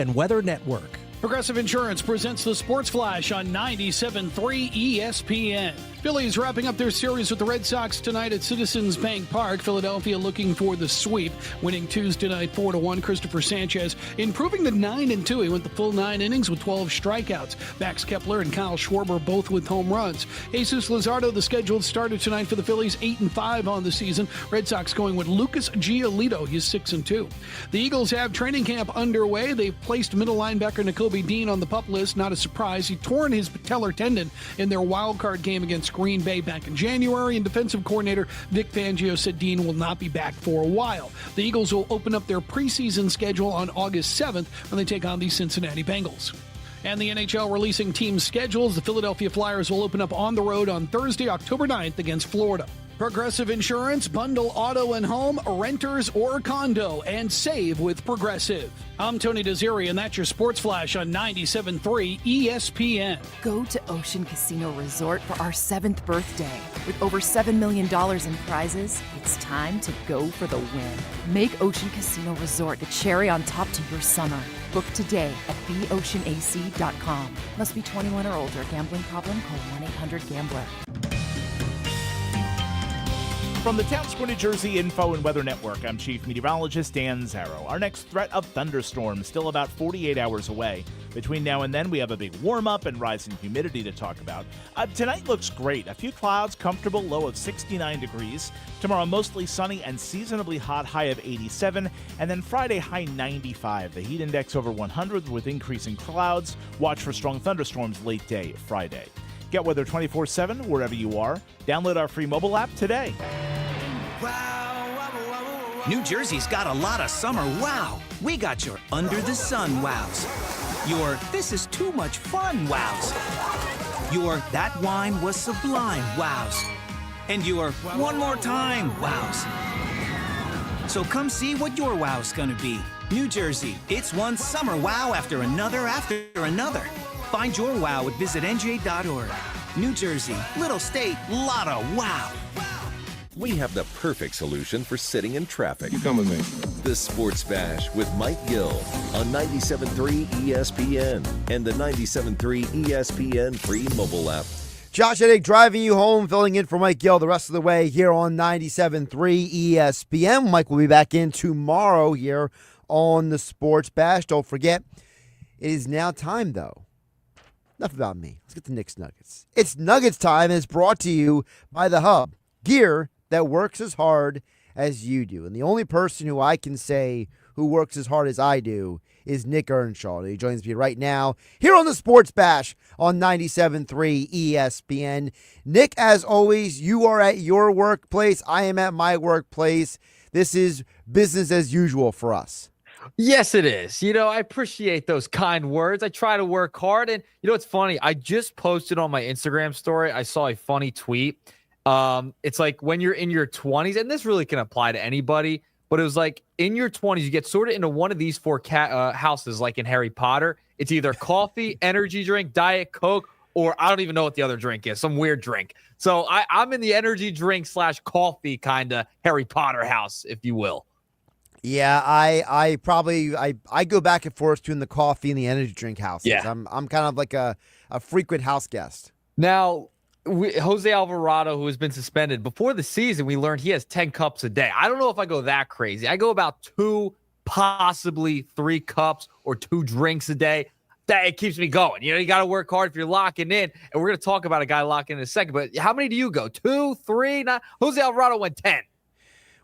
and Weather Network. Progressive Insurance presents the Sports Flash on 97.3 ESPN. Phillies wrapping up their series with the Red Sox tonight at Citizens Bank Park. Philadelphia looking for the sweep, winning Tuesday night 4-1. Christopher Sanchez improving to 9-2. He went the full 9 innings with 12 strikeouts. Max Kepler and Kyle Schwarber both with home runs. Jesus Luzardo, the scheduled starter tonight for the Phillies, 8-5 on the season. Red Sox going with Lucas Giolito. He's 6-2. The Eagles have training camp underway. They've placed middle linebacker Nakobe Dean on the PUP list. Not a surprise. He torn his patellar tendon in their wild card game against Green Bay back in January, and defensive coordinator Vic Fangio said Dean will not be back for a while. The Eagles will open up their preseason schedule on August 7th when they take on the Cincinnati Bengals. And the NHL releasing team schedules. The Philadelphia Flyers will open up on the road on Thursday, October 9th against Florida. Progressive Insurance, bundle auto and home, renters or condo, and save with Progressive. I'm Tony Desiri, and that's your Sports Flash on 97.3 ESPN. Go to Ocean Casino Resort for our 7th birthday. With over $7 million in prizes, it's time to go for the win. Make Ocean Casino Resort the cherry on top to your summer. Book today at theoceanac.com. Must be 21 or older. Gambling problem? Call 1-800-GAMBLER. From the Town Square, New Jersey Info and Weather Network, I'm Chief Meteorologist Dan Zarrow. Our next threat of thunderstorms still about 48 hours away. Between now and then, we have a big warm-up and rise in humidity to talk about. Tonight looks great. A few clouds, comfortable low of 69 degrees. Tomorrow, mostly sunny and seasonably hot, high of 87. And then Friday, high 95. The heat index over 100 with increasing clouds. Watch for strong thunderstorms late day Friday. Get weather 24/7 wherever you are. Download our free mobile app today. New Jersey's got a lot of summer wow. We got your under the sun wows. Your this is too much fun wows. Your that wine was sublime wows. And your one more time wows. So come see what your wow's gonna be. New Jersey, it's one summer wow after another after another. Find your wow at visitnj.org. New Jersey, little state, lot of wow. We have the perfect solution for sitting in traffic. You come with me. The Sports Bash with Mike Gill on 97.3 ESPN and the 97.3 ESPN free mobile app. Josh Hennig driving you home, filling in for Mike Gill the rest of the way here on 97.3 ESPN. Mike will be back in tomorrow here on the Sports Bash. Don't forget, it is now time, though. Enough about me. Let's get to Nick's Nuggets. It's Nuggets time, and it's brought to you by The Hub. Gear that works as hard as you do. And the only person who I can say who works as hard as I do is Nick Earnshaw. He joins me right now here on the Sports Bash on 97.3 ESPN. Nick, as always, you are at your workplace. I am at my workplace. This is business as usual for us. Yes, it is. You know, I appreciate those kind words. I try to work hard. And, you know, it's funny. I just posted on my Instagram story. I saw a funny tweet. It's like when you're in your 20s, and this really can apply to anybody, but it was like in your 20s, you get sorted into one of these four houses, like in Harry Potter. It's either coffee, energy drink, Diet Coke, or I don't even know what the other drink is, some weird drink. So I'm in the energy drink / coffee kind of Harry Potter house, if you will. Yeah, I probably go back and forth between the coffee and the energy drink houses. Yeah. I'm kind of like a frequent house guest. Now, Jose Alvarado, who has been suspended before the season, we learned he has 10 cups a day. I don't know if I go that crazy. I go about 2, possibly 3 cups or 2 drinks a day. That it keeps me going. You know, you got to work hard if you're locking in. And we're going to talk about a guy locking in a second. But how many do you go? 2, 3? Not Jose Alvarado went 10.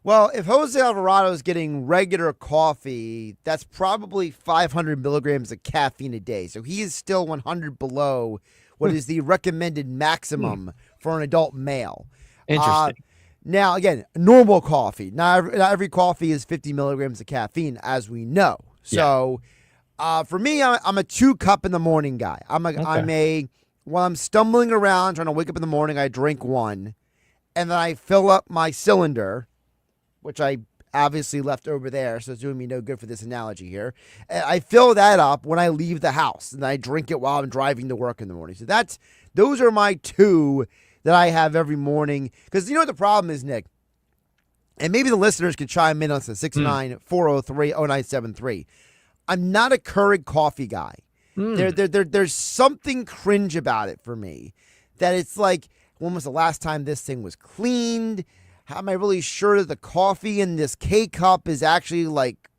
Well, if Jose Alvarado is getting regular coffee, that's probably 500 milligrams of caffeine a day. So he is still 100 below what is the recommended maximum for an adult male. Interesting. Now, again, normal coffee. Not every coffee is 50 milligrams of caffeine, as we know. So for me, I'm a 2-cup in the morning guy. When I'm stumbling around trying to wake up in the morning, I drink 1. And then I fill up my cylinder, which I obviously left over there, so it's doing me no good for this analogy here. And I fill that up when I leave the house, and I drink it while I'm driving to work in the morning. So those are my 2 that I have every morning. Because you know what the problem is, Nick? And maybe the listeners can chime in on this, 694030973. I'm not a Keurig coffee guy. There's something cringe about it for me. That it's like, when was the last time this thing was cleaned? How am I really sure that the coffee in this K-cup is actually like,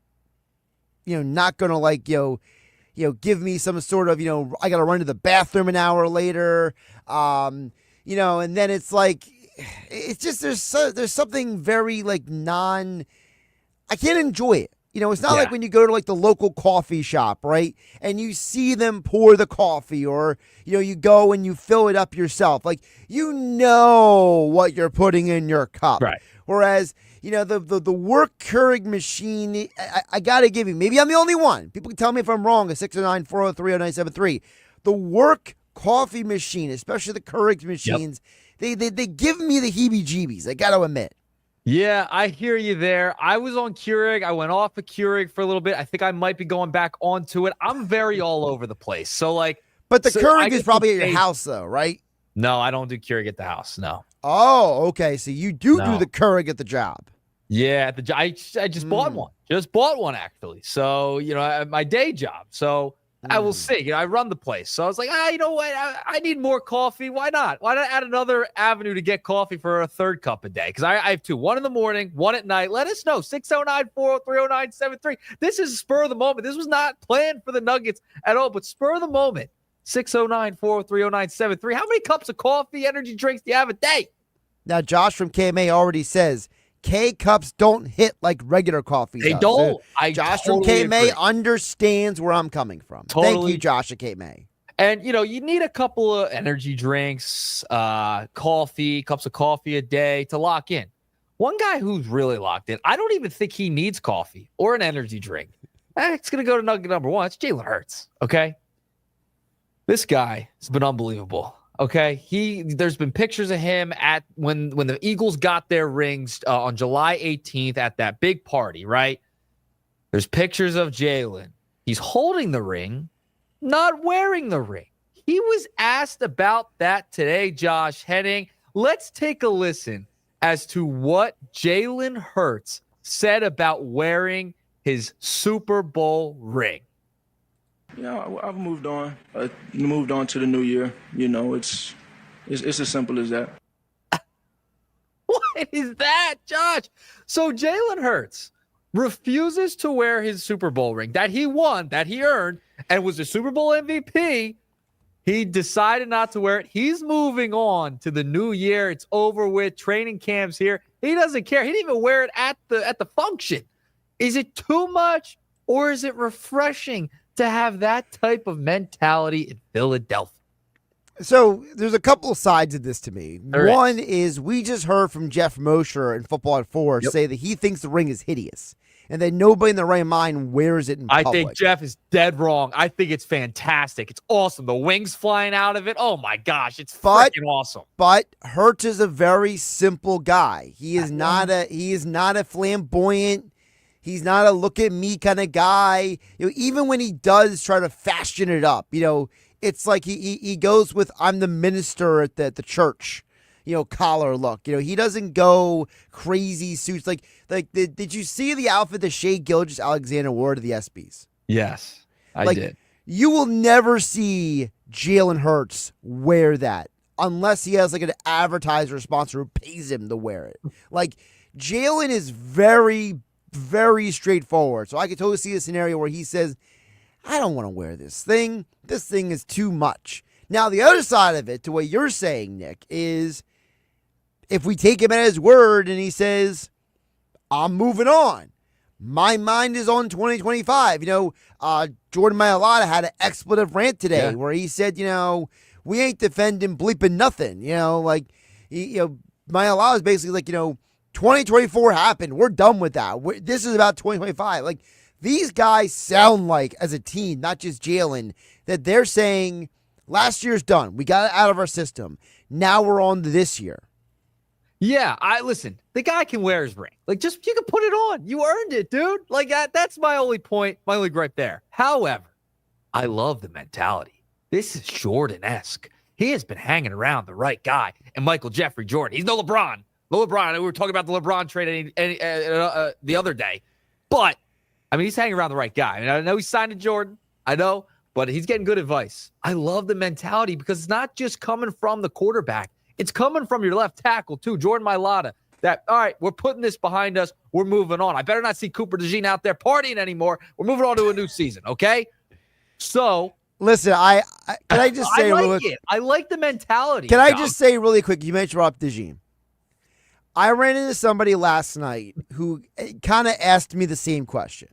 not going to like, give me some sort of, I got to run to the bathroom an hour later. And then it's like, it's just, there's something very like I can't enjoy it. It's not like when you go to like the local coffee shop, right? And you see them pour the coffee, or, you go and you fill it up yourself. Like, what you're putting in your cup. Right. Whereas, the work Keurig machine, I got to give you, maybe I'm the only one. People can tell me if I'm wrong, at 609-403-0973. The work coffee machine, especially the Keurig machines, they give me the heebie-jeebies, I got to admit. Yeah, I hear you there. I was on Keurig. I went off of Keurig for a little bit. I think I might be going back onto it. I'm very all over the place. So, but the Keurig is probably at your house, though, right? No, I don't do Keurig at the house. No. Oh, okay. So you do the Keurig at the job. Yeah, at the I just bought one. Just bought one, actually. So, at my day job. So I will see. I run the place. So I was like, you know what? I need more coffee. Why not? Why not add another avenue to get coffee for a third cup a day? Because I have two. One in the morning, one at night. Let us know. 609-403-0973. This is spur of the moment. This was not planned for the Nuggets at all, but spur of the moment. 609-403-0973. How many cups of coffee, energy drinks do you have a day? Now, Josh from KMA already says K-cups don't hit like regular coffee. They don't. Josh from KMA understands where I'm coming from. Totally. Thank you, Josh at KMA. And, you need a couple of energy drinks, coffee, cups of coffee a day to lock in. One guy who's really locked in, I don't even think he needs coffee or an energy drink. It's going to go to nugget number one. It's Jalen Hurts, okay? This guy has been unbelievable. Okay, there's been pictures of him at when the Eagles got their rings on July 18th at that big party, right? There's pictures of Jalen. He's holding the ring, not wearing the ring. He was asked about that today, Josh Hennig. Let's take a listen as to what Jalen Hurts said about wearing his Super Bowl ring. Yeah, I've moved on. Moved on to the new year. It's as simple as that. What is that, Josh? So Jalen Hurts refuses to wear his Super Bowl ring that he won, that he earned, and was the Super Bowl MVP. He decided not to wear it. He's moving on to the new year. It's over with. Training camp's here. He doesn't care. He didn't even wear it at the function. Is it too much, or is it refreshing to have that type of mentality in Philadelphia? So there's a couple of sides of this to me. One is we just heard from Jeff Mosher in Football at 4 say that he thinks the ring is hideous and that nobody in their right mind wears it in public. I think Jeff is dead wrong. I think it's fantastic. It's awesome. The wings flying out of it. Oh my gosh, it's freaking awesome. But Hurts is a very simple guy. He is not a flamboyant. He's not a look at me kind of guy. Even when he does try to fashion it up, it's like he goes with I'm the minister at the church, collar look. He doesn't go crazy suits. Did you see the outfit that Shea Gilgeous-Alexander wore to the ESPYs? Yes, I did. You will never see Jalen Hurts wear that unless he has an advertiser or sponsor who pays him to wear it. Jalen is very, very straightforward. So I could totally see a scenario where he says, I don't want to wear this thing. This thing is too much. Now, the other side of it, to what you're saying, Nick, is if we take him at his word and he says, I'm moving on. My mind is on 2025. Jordan Mailata had an expletive rant today where he said, we ain't defending bleeping nothing. Mailata is basically 2024 happened. We're done with that. This is about 2025. These guys sound like, as a team, not just Jalen, that they're saying, last year's done. We got it out of our system. Now we're on to this year. Yeah, listen, the guy can wear his ring. You can put it on. You earned it, dude. That's my only point, my only gripe there. However, I love the mentality. This is Jordan-esque. He has been hanging around the right guy. And Michael Jeffrey Jordan, he's no LeBron. No LeBron. We were talking about the LeBron trade the other day. But I mean, he's hanging around the right guy. I mean, I know he's signed to Jordan. I know, but he's getting good advice. I love the mentality because it's not just coming from the quarterback. It's coming from your left tackle, too, Jordan Mailata. That, all right, we're putting this behind us. We're moving on. I better not see Cooper DeJean out there partying anymore. We're moving on to a new season, okay? So, listen, can I just say I like it. I like the mentality. Can I just say really quick, you mentioned Rob DeJean. I ran into somebody last night who kind of asked me the same question.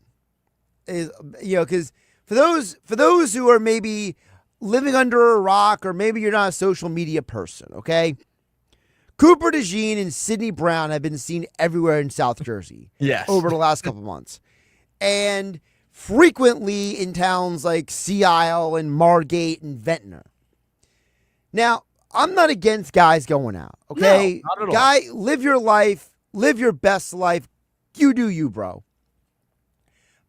Because for those who are maybe living under a rock or maybe you're not a social media person, okay? Cooper DeJean and Sidney Brown have been seen everywhere in South Jersey over the last couple months. And frequently in towns like Sea Isle and Margate and Ventnor. Now, I'm not against guys going out, okay? No, not at all. Guy, live your life, live your best life. You do you, bro.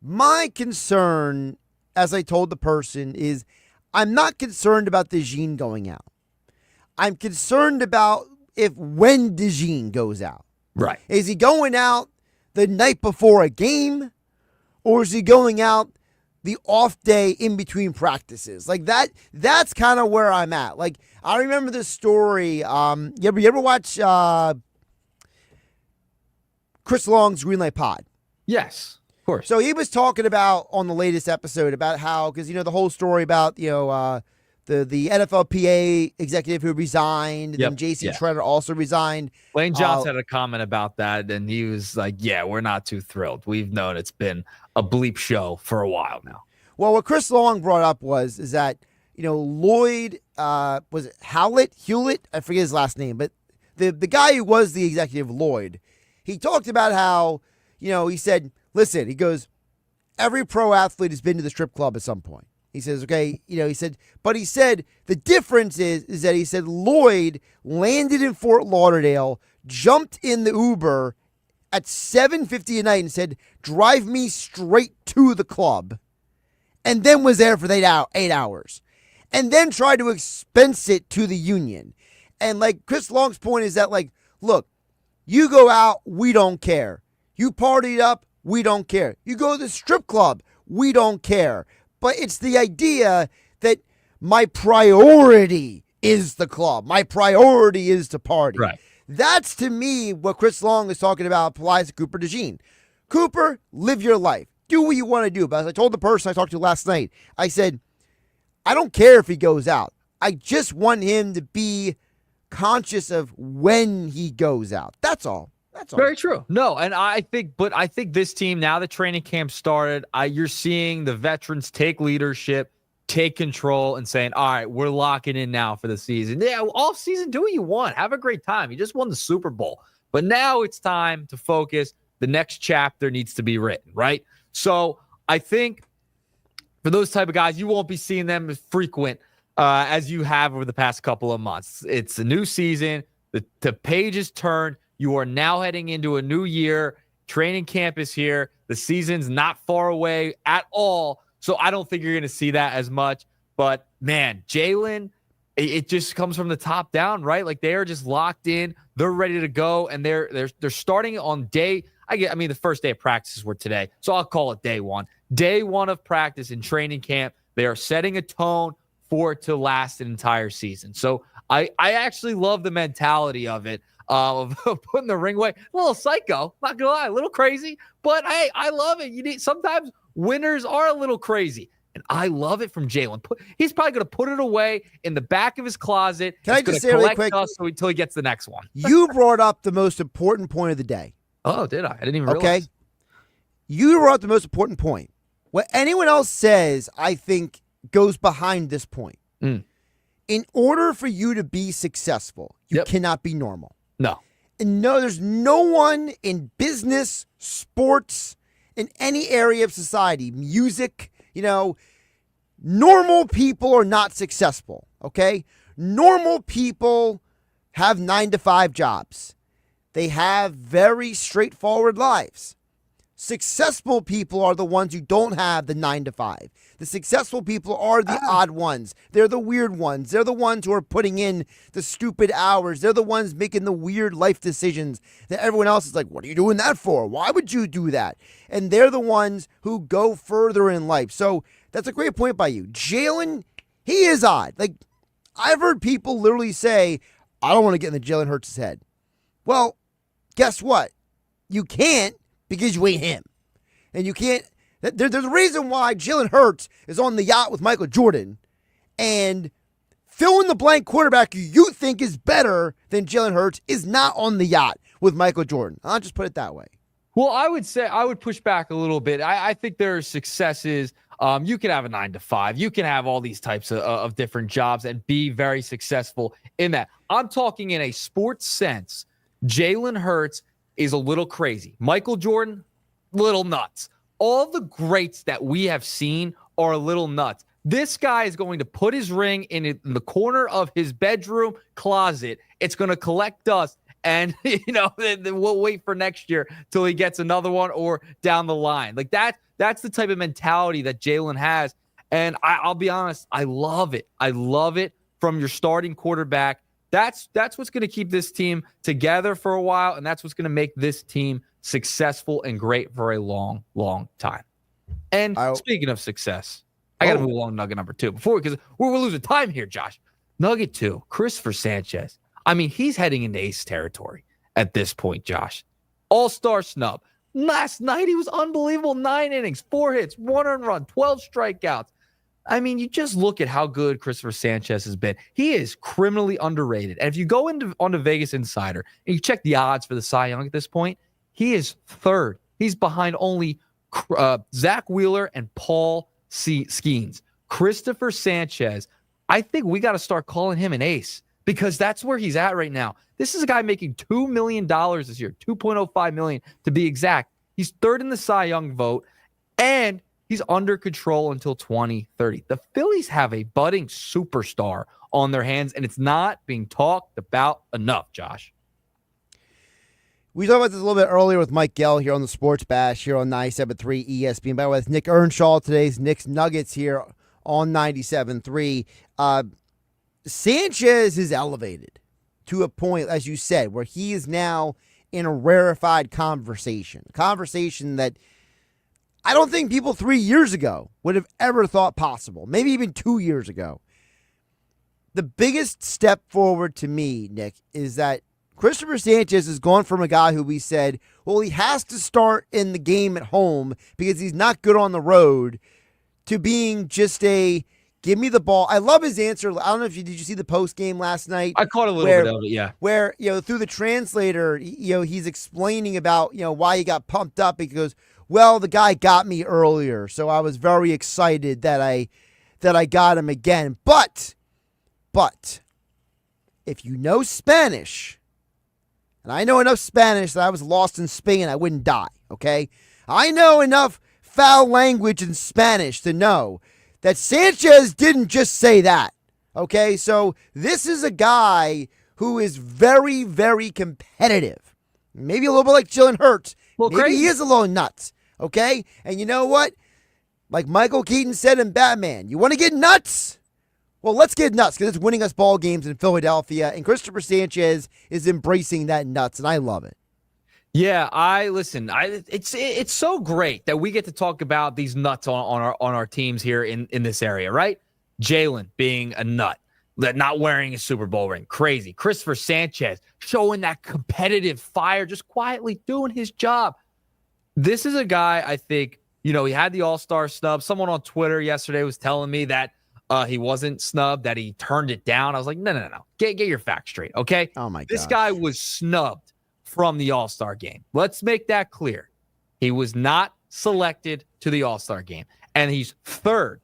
My concern, as I told the person, is I'm not concerned about DeJean going out. I'm concerned about when DeJean goes out. Right. Is he going out the night before a game? Or is he going out the off day in between practices? Like that's kind of where I'm at. Like, I remember this story. You ever watch Chris Long's Greenlight Pod? Yes, of course. So he was talking about on the latest episode about how, because the whole story about the NFLPA executive who resigned, and then J.C. Treader also resigned. Lane Johnson had a comment about that, and he was like, "Yeah, we're not too thrilled. We've known it's been a bleep show for a while now." Well, what Chris Long brought up is that Lloyd was it Hewlett? I forget his last name, but the guy who was the executive, Lloyd, he talked about how he said, "Listen," he goes, "every pro athlete has been to the strip club at some point." He says, okay, he said the difference is that he said Lloyd landed in Fort Lauderdale, jumped in the Uber at 7:50 at night and said, "Drive me straight to the club," and then was there for 8 hours, and then tried to expense it to the union. And like Chris Long's point is that, like, look, you go out, we don't care. You partied up, we don't care. You go to the strip club, we don't care. But it's the idea that my priority is the club. My priority is to party. Right. That's, to me, what Chris Long is talking about applies to Cooper DeJean. Cooper, live your life. Do what you want to do. But as I told the person I talked to last night, I said, I don't care if he goes out. I just want him to be conscious of when he goes out. That's all. That's all. Very true. No, and I think this team, now the training camp started, you're seeing the veterans take leadership, take control, and saying, all right, we're locking in now for the season. Yeah, off season, do what you want. Have a great time. You just won the Super Bowl. But now it's time to focus. The next chapter needs to be written, right? So I think for those type of guys, you won't be seeing them as frequent as you have over the past couple of months. It's a new season. The page is turned. You are now heading into a new year. Training camp is here. The season's not far away at all. So I don't think you're going to see that as much. But, man, Jalen, it just comes from the top down, right? Like, they are just locked in. They're ready to go. And they're starting on the first day of practices were today. So I'll call it day one. Day one of practice in training camp. They are setting a tone for it to last an entire season. So I actually love the mentality of it. Of putting the ring away. A little psycho, not gonna lie, a little crazy, but hey, I love it. Sometimes winners are a little crazy, and I love it from Jalen. He's probably gonna put it away in the back of his closet. Can I just say really quick, until he gets the next one? You brought up the most important point of the day. Oh, did I? I didn't even realize. Okay, you brought up the most important point. What anyone else says, I think, goes behind this point. In order for you to be successful, you cannot be normal. No. And no, there's no one in business, sports, in any area of society, music, normal people are not successful, okay? Normal people have 9-to-5 jobs. They have very straightforward lives. Successful people are the ones who don't have the 9 to 5. The successful people are the odd ones. They're the weird ones. They're the ones who are putting in the stupid hours. They're the ones making the weird life decisions that everyone else is like, what are you doing that for? Why would you do that? And they're the ones who go further in life. So that's a great point by you. Jalen, he is odd. Like, I've heard people literally say, I don't want to get in the Jalen Hurts' head. Well, guess what? You can't, because you ain't him. And you can't. There's a reason why Jalen Hurts is on the yacht with Michael Jordan, and fill in the blank quarterback you think is better than Jalen Hurts is not on the yacht with Michael Jordan. I'll just put it that way. Well, I would push back a little bit. I think there are successes. You can have a 9 to 5. You can have all these types of different jobs and be very successful in that. I'm talking in a sports sense. Jalen Hurts is a little crazy. Michael Jordan, little nuts. All the greats that we have seen are a little nuts. This guy is going to put his ring in the corner of his bedroom closet. It's going to collect dust. And, we'll wait for next year till he gets another one or down the line. Like that's the type of mentality that Jalen has. And I'll be honest, I love it. I love it from your starting quarterback. That's what's going to keep this team together for a while. And that's what's going to make this team successful and great for a long, long time. And speaking of success, I got to move along to nugget number 2 because we're losing time here, Josh. Nugget 2, Christopher Sanchez. I mean, he's heading into ace territory at this point, Josh. All-star snub. Last night, he was unbelievable. 9 innings, 4 hits, 1 earned run, 12 strikeouts. I mean, you just look at how good Christopher Sanchez has been. He is criminally underrated. And if you go onto Vegas Insider and you check the odds for the Cy Young at this point, he is 3rd. He's behind only Zach Wheeler and Paul Skeens. Christopher Sanchez, I think we got to start calling him an ace, because that's where he's at right now. This is a guy making $2 million this year, $2.05 million to be exact. He's 3rd in the Cy Young vote, and he's under control until 2030. The Phillies have a budding superstar on their hands, and it's not being talked about enough, Josh. We talked about this a little bit earlier with Mike Gill here on the Sports Bash here on 97.3 ESPN. By the way, with Nick Earnshaw, today's Knicks Nuggets here on 97.3. Sanchez is elevated to a point, as you said, where he is now in a rarefied conversation. A conversation that I don't think people 3 years ago would have ever thought possible. Maybe even 2 years ago. The biggest step forward to me, Nick, is that Christopher Sanchez has gone from a guy who we said, well, he has to start in the game at home because he's not good on the road, to being just a give me the ball. I love his answer. I don't know if did you see the post game last night? I caught a little bit of it, yeah. Where, through the translator, he's explaining about, why he got pumped up. He goes, well, the guy got me earlier, so I was very excited that I got him again. But if you know Spanish, and I know enough Spanish that I was lost in Spain, I wouldn't die, okay? I know enough foul language in Spanish to know that Sanchez didn't just say that, okay? So this is a guy who is very, very competitive. Maybe a little bit like Jalen Hurts. Maybe crazy. He is a little nuts, okay? And you know what? Like Michael Keaton said in Batman, you want to get nuts? Well, let's get nuts, because it's winning us ball games in Philadelphia, and Christopher Sanchez is embracing that nuts, and I love it. Yeah, it's so great that we get to talk about these nuts on our teams here in this area, right? Jalen being a nut, not wearing a Super Bowl ring, crazy. Christopher Sanchez showing that competitive fire, just quietly doing his job. This is a guy, I think, he had the All-Star snub. Someone on Twitter yesterday was telling me that he wasn't snubbed, that he turned it down. I was like, no. Get your facts straight, okay? Oh, my God. This guy was snubbed from the All-Star game. Let's make that clear. He was not selected to the All-Star game. And he's third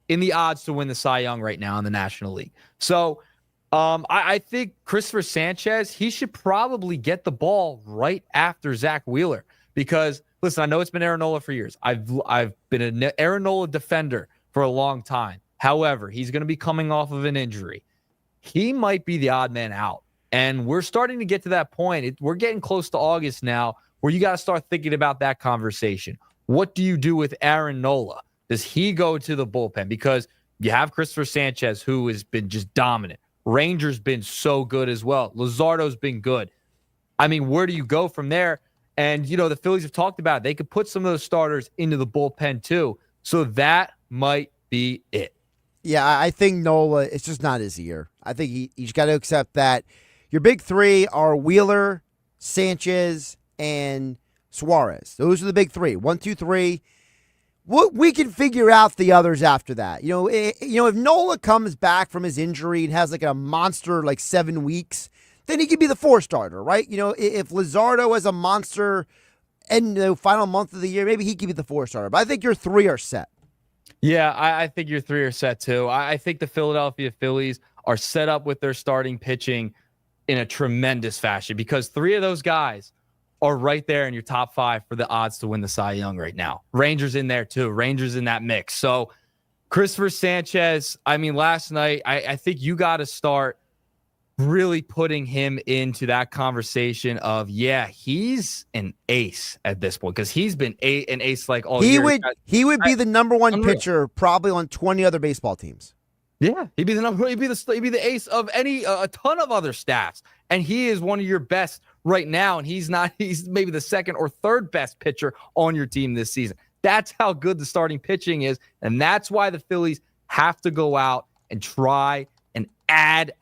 in the odds to win the Cy Young right now in the National League. So I think Christopher Sanchez, he should probably get the ball right after Zach Wheeler. Because, listen, I know it's been Aaron Nola for years. I've been an Aaron Nola defender for a long time. However, he's going to be coming off of an injury. He might be the odd man out. And we're starting to get to that point. We're getting close to August now, where you got to start thinking about that conversation. What do you do with Aaron Nola? Does he go to the bullpen? Because you have Christopher Sanchez, who has been just dominant. Ranger's been so good as well. Luzardo's been good. I mean, where do you go from there? And, the Phillies have talked about it. They could put some of those starters into the bullpen too. So that might be it. Yeah, I think Nola, it's just not his year. I think he's got to accept that. Your big three are Wheeler, Sanchez, and Suarez. Those are the big three. 1, 2, 3. We can figure out the others after that. If Nola comes back from his injury and has like a monster 7 weeks, then he could be the 4 starter, right? If Luzardo has a monster in the final month of the year, maybe he could be the 4 starter. But I think your 3 are set. Yeah, I think your 3 are set too. I think the Philadelphia Phillies are set up with their starting pitching in a tremendous fashion because 3 of those guys are right there in your top 5 for the odds to win the Cy Young right now. Rangers in there too. Rangers in that mix. So Christopher Sanchez, last night, I think you got to start really putting him into that conversation of, he's an ace at this point because he's been an ace all year. He would be the number 1 pitcher probably on 20 other baseball teams. Yeah, he'd be the ace of a ton of other staffs, and he is one of your best right now. And he's maybe the 2nd or 3rd best pitcher on your team this season. That's how good the starting pitching is, and that's why the Phillies have to go out and try and add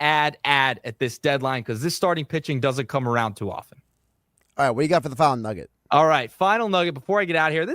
at this deadline because this starting pitching doesn't come around too often. All right, what do you got for the final nugget? All right, final nugget before I get out of here.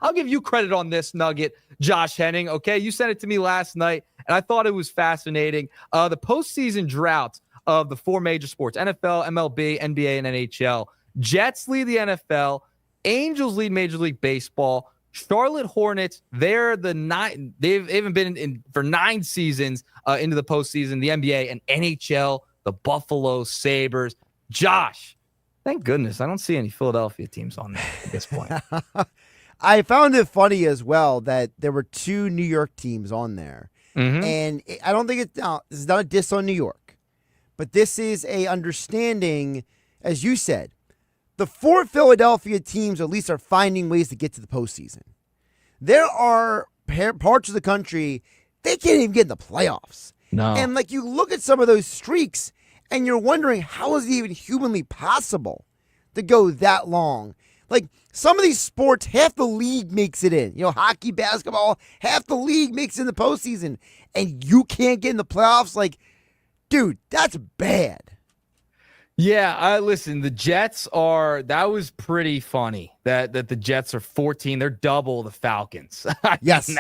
I'll give you credit on this nugget, Josh Hennig, okay? You sent it to me last night, and I thought it was fascinating. The postseason drought of the 4 major sports, NFL, MLB, NBA, and NHL. Jets lead the NFL. Angels lead Major League Baseball. Charlotte Hornets, they're the 9. They've even been in for 9 seasons into the postseason. The NBA and NHL, the Buffalo Sabres. Josh, thank goodness I don't see any Philadelphia teams on there at this point. I found it funny as well that there were 2 New York teams on there. Mm-hmm. And I don't think this is not a diss on New York, but this is a understanding, as you said, the 4 Philadelphia teams at least are finding ways to get to the postseason. There are parts of the country, they can't even get in the playoffs. No. And you look at some of those streaks and you're wondering, how is it even humanly possible to go that long? Some of these sports, half the league makes it in. Hockey, basketball, half the league makes it in the postseason. And you can't get in the playoffs? Dude, that's bad. Yeah, listen, the Jets that was pretty funny that the Jets are 14. They're double the Falcons. Yes.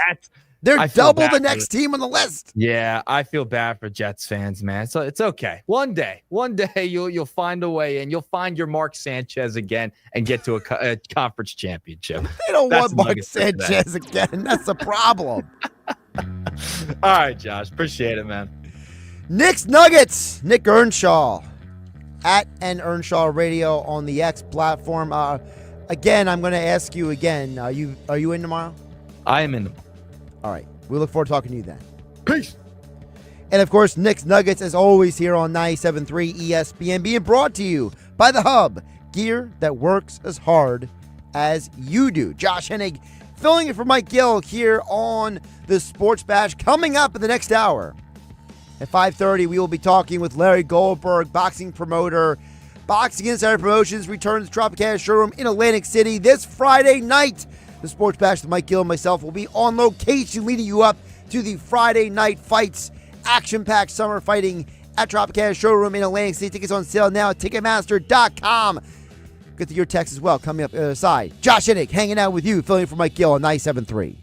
They're double the next team on the list. Yeah, I feel bad for Jets fans, man. So it's okay. One day you'll find a way and you'll find your Mark Sanchez again and get to a conference championship. They don't want Mark Sanchez again. That's the problem. All right, Josh. Appreciate it, man. Knicks Nuggets. Nick Earnshaw at N Earnshaw Radio on the X platform. Again, I'm going to ask you again. Are you in tomorrow? I am in tomorrow. All right. We look forward to talking to you then. Peace. And, of course, Knicks Nuggets, as always, here on 97.3 ESPN, being brought to you by The Hub, gear that works as hard as you do. Josh Hennig filling in for Mike Gill here on the Sports Bash. Coming up in the next hour, at 5:30, we will be talking with Larry Goldberg, boxing promoter. Boxing Insider Promotions returns to Tropicana Showroom in Atlantic City this Friday night. The Sports Bash with Mike Gill and myself will be on location leading you up to the Friday night fights. Action-packed summer fighting at Tropicana Showroom in Atlantic City. Tickets on sale now at Ticketmaster.com. Get to your text as well coming up the other side. Josh Hennig hanging out with you, filling in for Mike Gill on 97.3.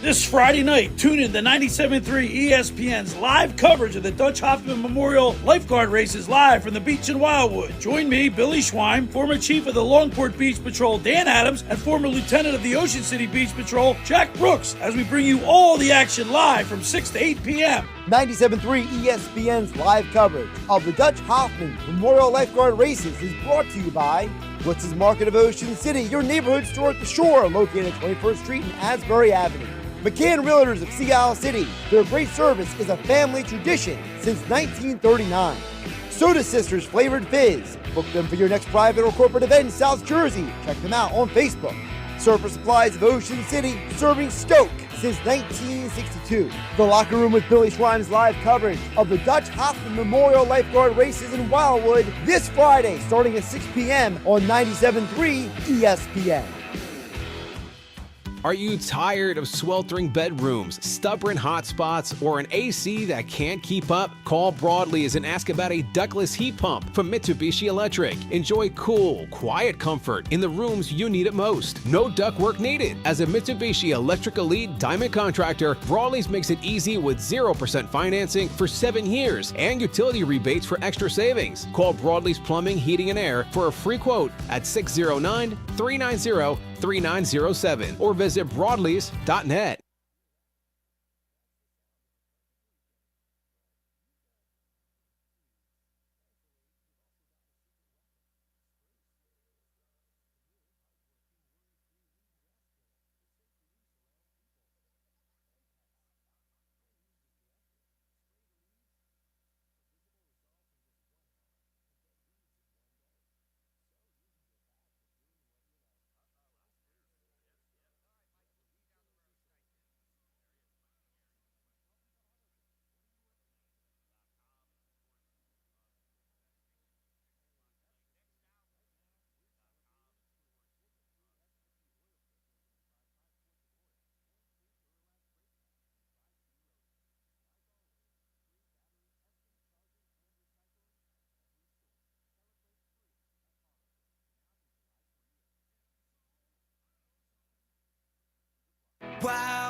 This Friday night, tune in to 97.3 ESPN's live coverage of the Dutch Hoffman Memorial Lifeguard Races live from the beach in Wildwood. Join me, Billy Schweim, former chief of the Longport Beach Patrol, Dan Adams, and former lieutenant of the Ocean City Beach Patrol, Jack Brooks, as we bring you all the action live from 6 to 8 p.m. 97.3 ESPN's live coverage of the Dutch Hoffman Memorial Lifeguard Races is brought to you by Blitz's Market of Ocean City, your neighborhood store at the shore, located at 21st Street and Asbury Avenue. McCann Realtors of Sea Isle City. Their great service is a family tradition since 1939. Soda Sisters Flavored Fizz. Book them for your next private or corporate event in South Jersey. Check them out on Facebook. Surfer Supplies of Ocean City, serving Stoke since 1962. The Locker Room with Billy Schweim's live coverage of the Dutch Hoffman Memorial Lifeguard Races in Wildwood this Friday, starting at 6 p.m. on 97.3 ESPN. Are you tired of sweltering bedrooms, stubborn hot spots, or an AC that can't keep up? Call Broadleys and ask about a ductless heat pump from Mitsubishi Electric. Enjoy cool, quiet comfort in the rooms you need it most. No ductwork needed. As a Mitsubishi Electric Elite Diamond contractor, Broadleys makes it easy with 0% financing for 7 years and utility rebates for extra savings. Call Broadleys Plumbing, Heating, and Air for a free quote at 609-390-3907 or visit broadleys.net.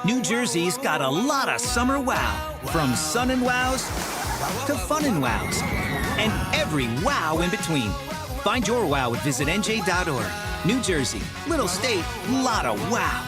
New Jersey's got a lot of summer wow. From sun and wows to fun and wows. And every wow in between. Find your wow at visitnj.org. New Jersey, little state, lot of wow.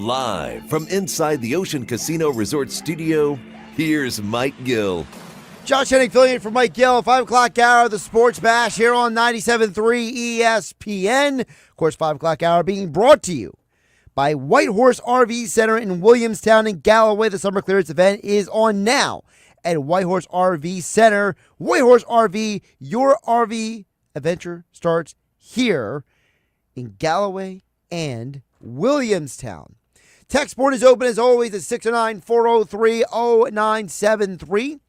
Live from inside the Ocean Casino Resort Studio, here's Mike Gill. Josh Hennig filling in for Mike Gill, 5 o'clock hour, the Sports Bash here on 97.3 ESPN. Of course, 5 o'clock hour being brought to you by White Horse RV Center in Williamstown and Galloway. The summer clearance event is on now at White Horse RV Center. White Horse RV, your RV adventure starts here in Galloway and Williamstown. Text board is open as always at 609-403-0973.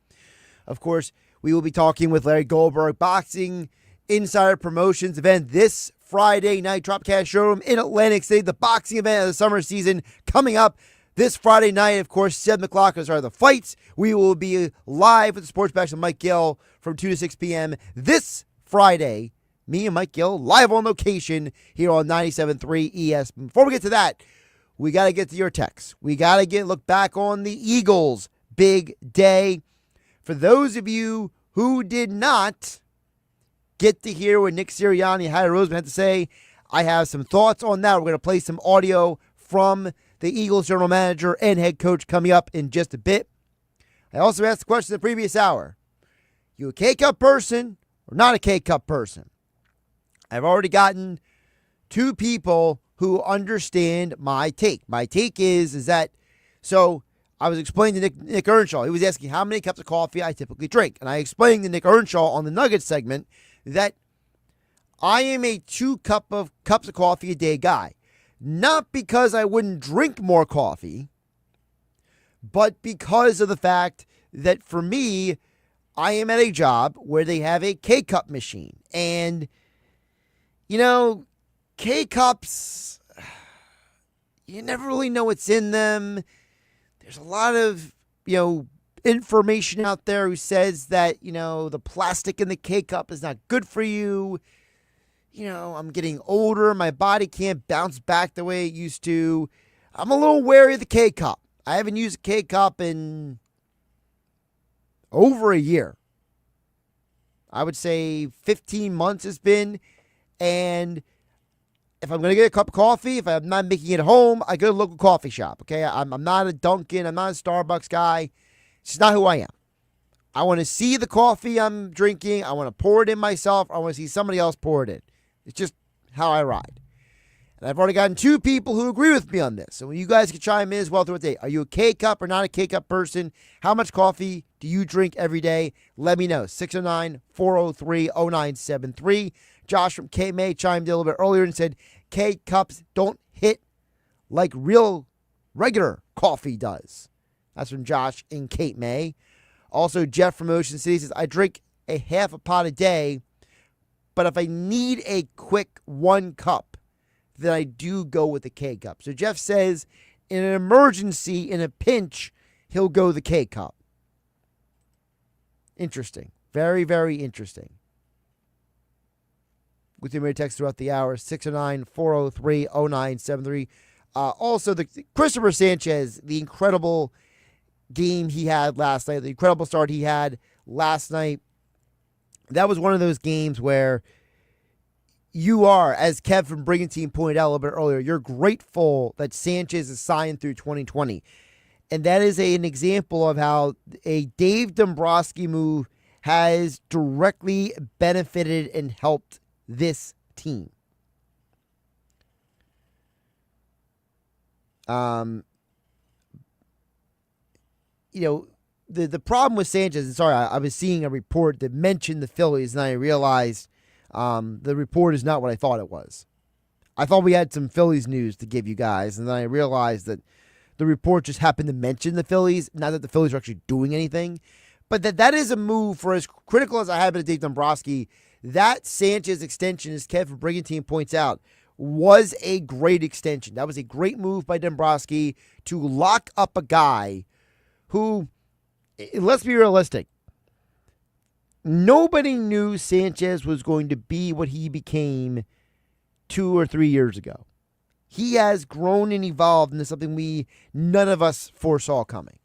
Of course, we will be talking with Larry Goldberg, Boxing Insider Promotions event this Friday night, Tropicana Showroom in Atlantic City. The boxing event of the summer season coming up this Friday night. Of course, 7 o'clock are the fights. We will be live with the Sports Bash with Mike Gill from 2 to 6 p.m. this Friday. Me and Mike Gill live on location here on 97.3 ES. Before we get to that, we got to get to your texts. We got to look back on the Eagles' big day. For those of you who did not get to hear what Nick Sirianni and Harry Roseman had to say, I have some thoughts on that. We're going to play some audio from the Eagles general manager and head coach coming up in just a bit. I also asked the question in the previous hour. You a K-Cup person or not a K-Cup person? I've already gotten 2 people who understand my take. My take is that, so I was explaining to Nick Earnshaw. He was asking how many cups of coffee I typically drink. And I explained to Nick Earnshaw on the Nuggets segment that I am a 2 cups of coffee a day guy. Not because I wouldn't drink more coffee, but because of the fact that for me, I am at a job where they have a K-Cup machine. And, you know, K-Cups, you never really know what's in them. There's a lot of, information out there who says that, the plastic in the K-Cup is not good for you. I'm getting older. My body can't bounce back the way it used to. I'm a little wary of the K-Cup. I haven't used a K-Cup in over a year. I would say 15 months has been. And if I'm going to get a cup of coffee, if I'm not making it at home, I go to a local coffee shop, okay? I'm not a Dunkin', I'm not a Starbucks guy. It's just not who I am. I want to see the coffee I'm drinking. I want to pour it in myself. I want to see somebody else pour it in. It's just how I ride. And I've already gotten 2 people who agree with me on this. So you guys can chime in as well throughout the day. Are you a K-Cup or not a K-Cup person? How much coffee do you drink every day? Let me know. 609-403-0973. Josh from Cape May chimed in a little bit earlier and said K-Cups don't hit like regular coffee does. That's from Josh in Cape May. Also, Jeff from Ocean City says, I drink a half a pot a day, but if I need a quick 1 cup, then I do go with the K-Cup. So Jeff says in an emergency, in a pinch, he'll go the K-Cup. Interesting. Very, very interesting. With your text throughout the hour, 609-403-0973. Also, the Christopher Sanchez, the incredible game he had last night, the incredible start he had last night. That was one of those games where you are, as Kev from Brigantine pointed out a little bit earlier, you're grateful that Sanchez is signed through 2020. And that is an example of how a Dave Dombrowski move has directly benefited and helped this team. The problem with Sanchez, and sorry, I was seeing a report that mentioned the Phillies, and I realized the report is not what I thought it was. I thought we had some Phillies news to give you guys, and then I realized that the report just happened to mention the Phillies, not that the Phillies are actually doing anything, but that is a move. For as critical as I have been at Dave Dombrowski, that Sanchez extension, as Kev from Brigantine points out, was a great extension. That was a great move by Dombrowski to lock up a guy who, let's be realistic, nobody knew Sanchez was going to be what he became 2 or 3 years ago. He has grown and evolved into something none of us foresaw coming.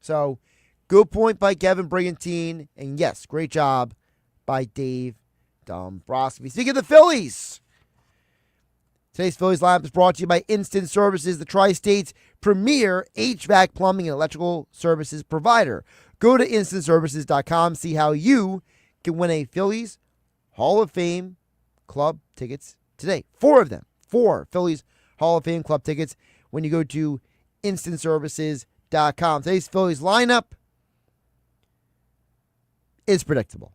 So, good point by Kevin Brigantine. And yes, great job by Dave Dombrowski. Speaking of the Phillies, Today's Phillies lineup is brought to you by Instant Services, the Tri-State's premier HVAC plumbing and electrical services provider. Go to instantservices.com, see how you can win a Phillies Hall of Fame club tickets today. 4 of them. 4 Phillies Hall of Fame club tickets when you go to instantservices.com. Today's Phillies lineup is predictable.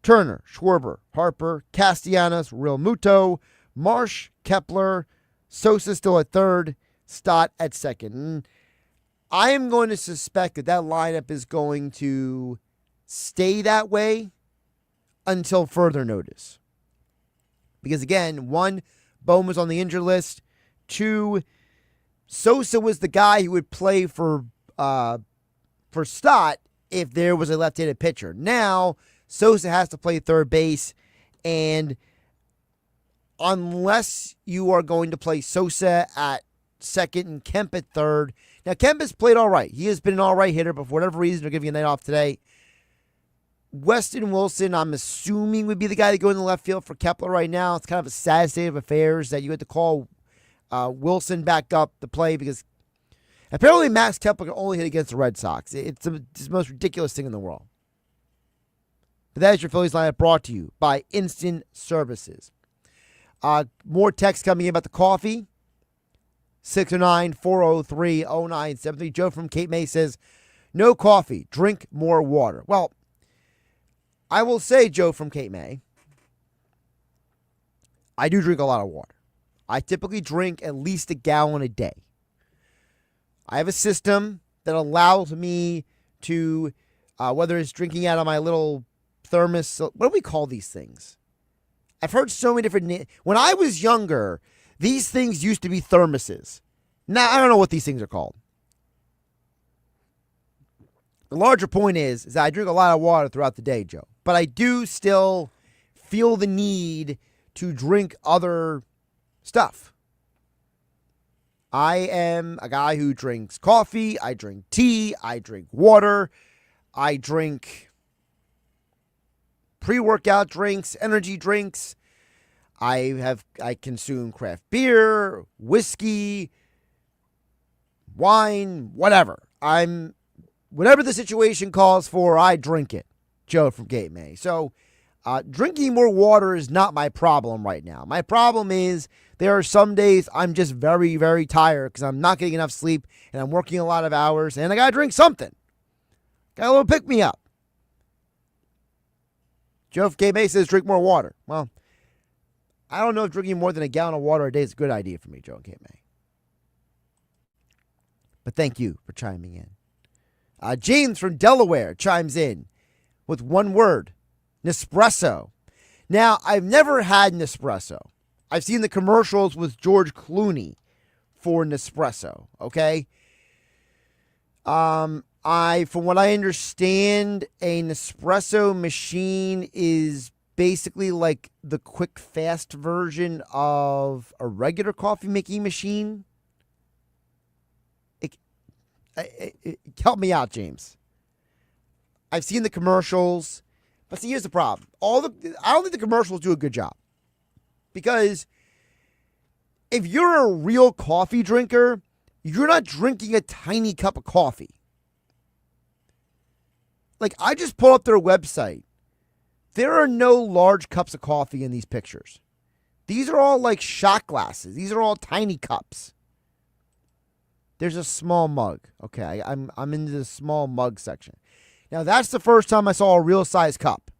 Turner, Schwarber, Harper, Castellanos, Real Muto, Marsh, Kepler, Sosa still at third, Stott at second. I am going to suspect that lineup is going to stay that way until further notice. Because again, 1, Bohm was on the injured list. 2, Sosa was the guy who would play for Stott if there was a left-handed pitcher. Now, Sosa has to play third base, and unless you are going to play Sosa at second and Kemp at third. Now, Kemp has played all right. He has been an all right hitter, but for whatever reason, they're giving a night off today. Weston Wilson, I'm assuming, would be the guy to go in the left field for Kepler right now. It's kind of a sad state of affairs that you had to call Wilson back up to play because apparently Max Kepler can only hit against the Red Sox. It's the most ridiculous thing in the world. But that is your Phillies lineup brought to you by Instant Services. More text coming in about the coffee. 609-403-0973. Joe from Cape May says, no coffee, drink more water. Well, I will say, Joe from Cape May, I do drink a lot of water. I typically drink at least a gallon a day. I have a system that allows me to, whether it's drinking out of my little thermos, what do we call these things? I've heard so many different when I was younger, these things used to be thermoses. Now, I don't know what these things are called. The larger point is that I drink a lot of water throughout the day, Joe. But I do still feel the need to drink other stuff. I am a guy who drinks coffee, I drink tea, I drink water, I drink pre-workout drinks, energy drinks. I consume craft beer, whiskey, wine, whatever. Whatever the situation calls for, I drink it. Joe from Cape May. So, drinking more water is not my problem right now. My problem is there are some days I'm just very, very tired because I'm not getting enough sleep and I'm working a lot of hours and I got to drink something. Got a little pick-me-up. Joe from Cape May says drink more water. Well, I don't know if drinking more than a gallon of water a day is a good idea for me, Joe from Cape May. But thank you for chiming in. James from Delaware chimes in with one word, Nespresso. Now, I've never had Nespresso. I've seen the commercials with George Clooney for Nespresso, okay? From what I understand, a Nespresso machine is basically like the quick, fast version of a regular coffee making machine. Help me out, James. I've seen the commercials, but see, here's the problem. I don't think the commercials do a good job. Because if you're a real coffee drinker, you're not drinking a tiny cup of coffee. Like, I just pulled up their website. There are no large cups of coffee in these pictures. These are all like shot glasses. These are all tiny cups. There's a small mug. Okay, I'm into the small mug section. Now, that's the first time I saw a real size cup.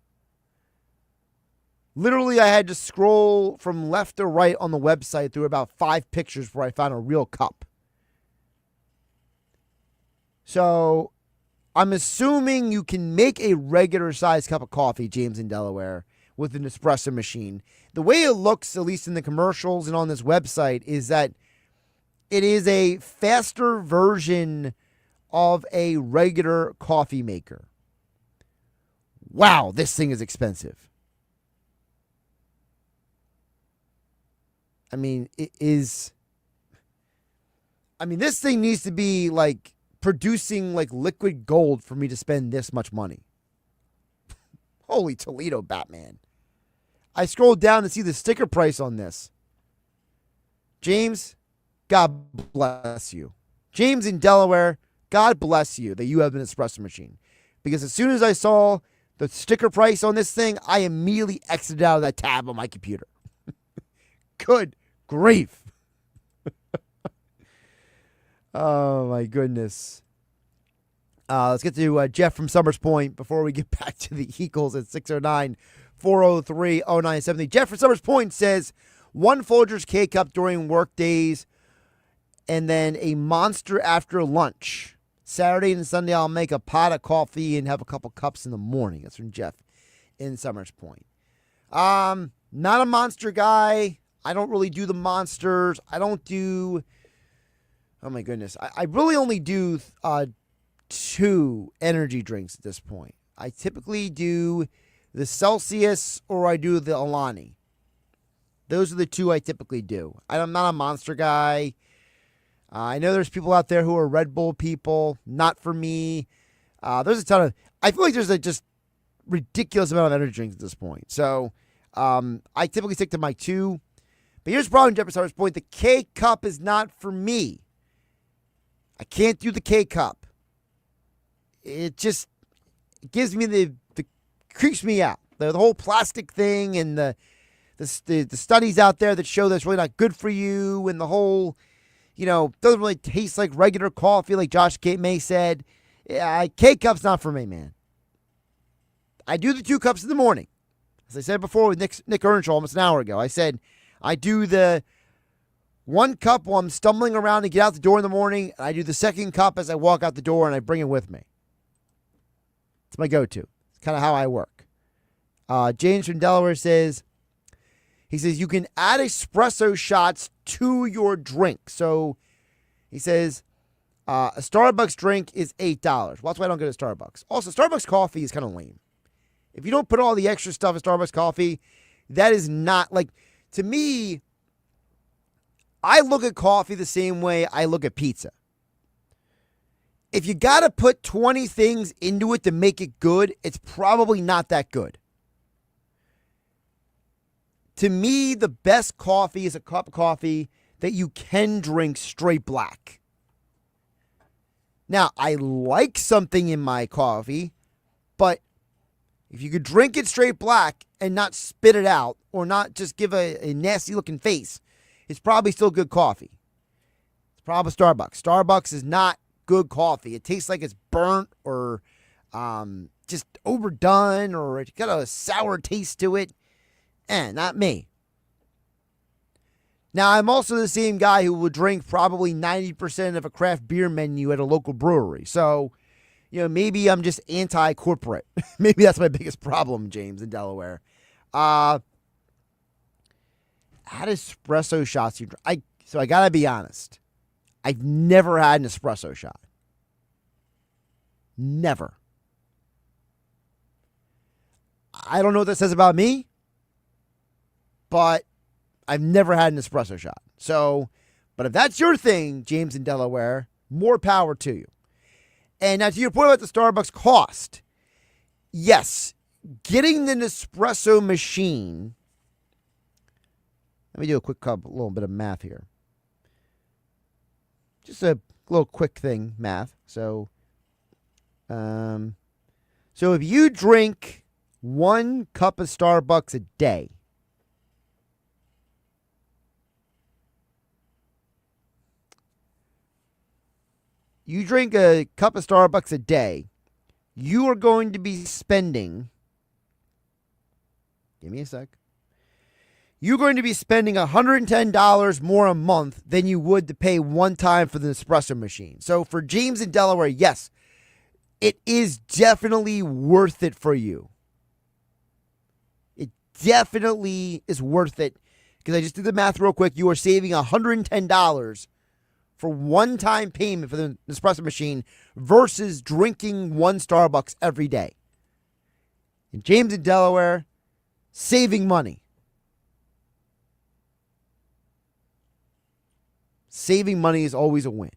Literally, I had to scroll from left to right on the website through about 5 pictures before I found a real cup. So, I'm assuming you can make a regular size cup of coffee, James in Delaware, with an espresso machine. The way it looks, at least in the commercials and on this website, is that it is a faster version of a regular coffee maker. Wow, this thing is expensive. I mean, this thing needs to be like producing like liquid gold for me to spend this much money. Holy Toledo, Batman. I scrolled down to see the sticker price on this. James, God bless you. James in Delaware, God bless you that you have an espresso machine. Because as soon as I saw the sticker price on this thing, I immediately exited out of that tab on my computer. Good grief. Oh, my goodness. Let's get to Jeff from Summers Point before we get back to the Eagles at 609-403-0970. Jeff from Summers Point says, one Folgers K-Cup during work days and then a Monster after lunch. Saturday and Sunday, I'll make a pot of coffee and have a couple cups in the morning. That's from Jeff in Summers Point. Not a Monster guy. I don't really do the Monsters. I don't do... Oh, my goodness. I really only do 2 energy drinks at this point. I typically do the Celsius or I do the Alani. Those are the 2 I typically do. I'm not a Monster guy. I know there's people out there who are Red Bull people. Not for me. There's a ton of... I feel like there's a just ridiculous amount of energy drinks at this point. So I typically stick to my 2. But here's the problem, Jefferson's point. The K-Cup is not for me. I can't do the K-Cup. It just gives me the creeps me out. The whole plastic thing and the studies out there that show that's really not good for you, and the whole, doesn't really taste like regular coffee, like Josh May said. K-Cup's not for me, man. I do the 2 cups in the morning. As I said before with Nick Earnshaw almost an hour ago, I said I do the 1 cup while I'm stumbling around to get out the door in the morning, and I do the 2nd cup as I walk out the door, and I bring it with me. It's my go-to. It's kind of how I work. James from Delaware says, you can add espresso shots to your drink. So he says, a Starbucks drink is $8. Well, that's why I don't go to Starbucks. Also, Starbucks coffee is kind of lame. If you don't put all the extra stuff in Starbucks coffee, that is not, to me, I look at coffee the same way I look at pizza. If you got to put 20 things into it to make it good, it's probably not that good. To me, the best coffee is a cup of coffee that you can drink straight black. Now, I like something in my coffee, but if you could drink it straight black and not spit it out or not just give a nasty looking face, it's probably still good coffee. It's probably Starbucks. Starbucks is not good coffee. It tastes like it's burnt or just overdone, or it's got a sour taste to it. Not me. Now, I'm also the same guy who would drink probably 90% of a craft beer menu at a local brewery. So, maybe I'm just anti-corporate. Maybe that's my biggest problem, James, in Delaware. Add espresso shots. So I got to be honest. I've never had an espresso shot. Never. I don't know what that says about me, but I've never had an espresso shot. So, but if that's your thing, James in Delaware, more power to you. And now to your point about the Starbucks cost, yes, getting the Nespresso machine. Let me do a little bit of math here. Just a little quick thing, math. So if you drink 1 cup of Starbucks a day, you drink a cup of Starbucks a day, you are going to be spending, give me a sec, you're going to be spending $110 more a month than you would to pay one time for the espresso machine. So for James in Delaware, yes, it is definitely worth it for you. It definitely is worth it, because I just did the math real quick. You are saving $110 for one-time payment for the espresso machine versus drinking 1 Starbucks every day. And James in Delaware, saving money. Saving money is always a win.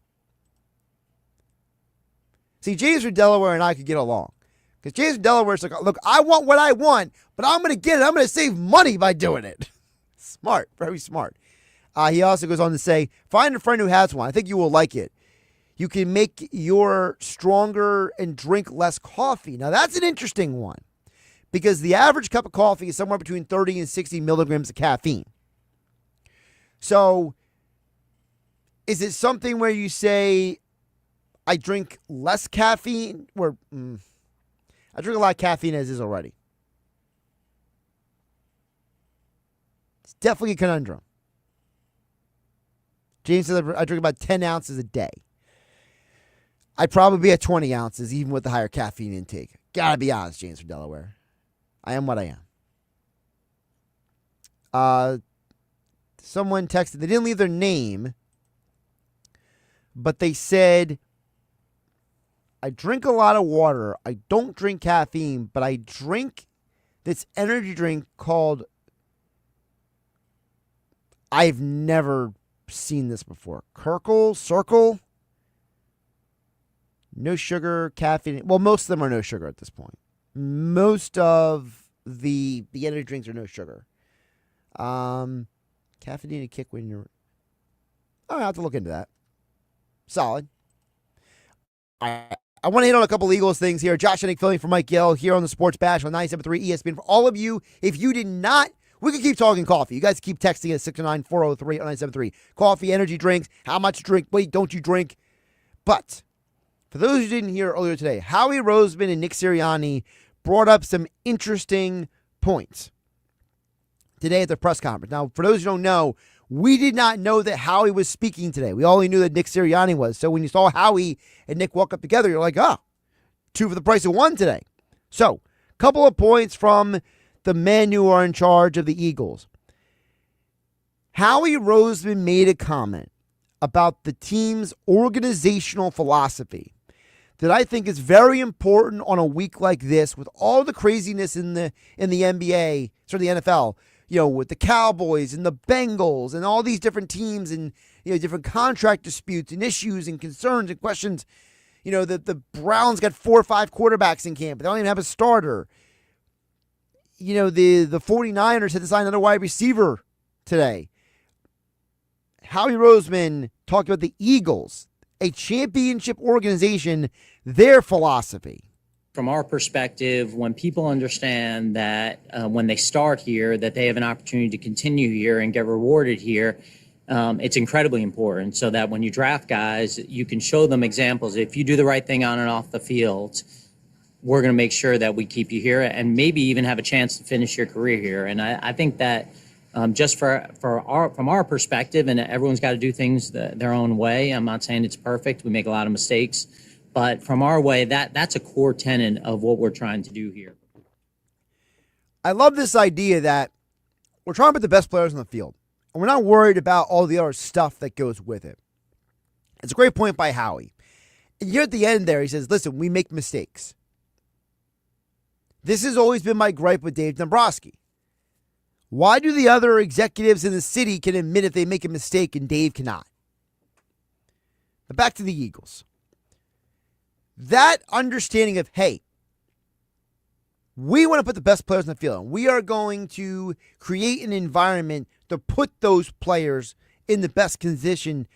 See, James from Delaware and I could get along. Because James from Delaware is like, look, I want what I want, but I'm going to get it. I'm going to save money by doing it. Smart. Very smart. He also goes on to say, find a friend who has one. I think you will like it. You can make your stronger and drink less coffee. Now, that's an interesting one because the average cup of coffee is somewhere between 30 and 60 milligrams of caffeine. So is it something where you say, I drink less caffeine? I drink a lot of caffeine as is already. It's definitely a conundrum. James says I drink about 10 ounces a day. I'd probably be at 20 ounces even with the higher caffeine intake. Gotta be honest, James from Delaware. I am what I am. Someone texted, they didn't leave their name, but they said, I drink a lot of water. I don't drink caffeine, but I drink this energy drink called, I've never seen this before. Circle. No sugar, caffeine. Well, most of them are no sugar at this point. Most of the energy drinks are no sugar. Caffeine kick when you're... I have to look into that. Solid. I want to hit on a couple Eagles things here. Josh Hennig filling for Mike Gill here on the Sports Bash on 97.3 ESPN. For all of you, if you did not... We can keep talking coffee. You guys keep texting at 609-403 on 97.3. Coffee, energy drinks, how much drink, wait, don't you drink? But... for those who didn't hear earlier today, Howie Roseman and Nick Sirianni brought up some interesting points today at the press conference. Now, for those who don't know, we did not know that Howie was speaking today. We only knew that Nick Sirianni was. So when you saw Howie and Nick walk up together, you're like, oh, 2 for the price of 1 today. So, a couple of points from the men who are in charge of the Eagles. Howie Roseman made a comment about the team's organizational philosophy that I think is very important on a week like this with all the craziness in the NBA, sort of the NFL, with the Cowboys and the Bengals and all these different teams and, different contract disputes and issues and concerns and questions. The Browns got 4 or 5 quarterbacks in camp, but they don't even have a starter. The 49ers had to sign another wide receiver today. Howie Roseman talked about the Eagles, a championship organization, their philosophy. From our perspective, when people understand that when they start here, that they have an opportunity to continue here and get rewarded here, it's incredibly important so that when you draft guys, you can show them examples. If you do the right thing on and off the field, we're going to make sure that we keep you here and maybe even have a chance to finish your career here. And I think that just from our perspective, and everyone's got to do things their own way. I'm not saying it's perfect. We make a lot of mistakes. But from our way, that's a core tenet of what we're trying to do here. I love this idea that we're trying to put the best players on the field. And we're not worried about all the other stuff that goes with it. It's a great point by Howie. And here at the end there, he says, listen, we make mistakes. This has always been my gripe with Dave Dombrowski. Why do the other executives in the city can admit if they make a mistake and Dave cannot? But back to the Eagles. That understanding of, hey, we want to put the best players in the field. And we are going to create an environment to put those players in the best position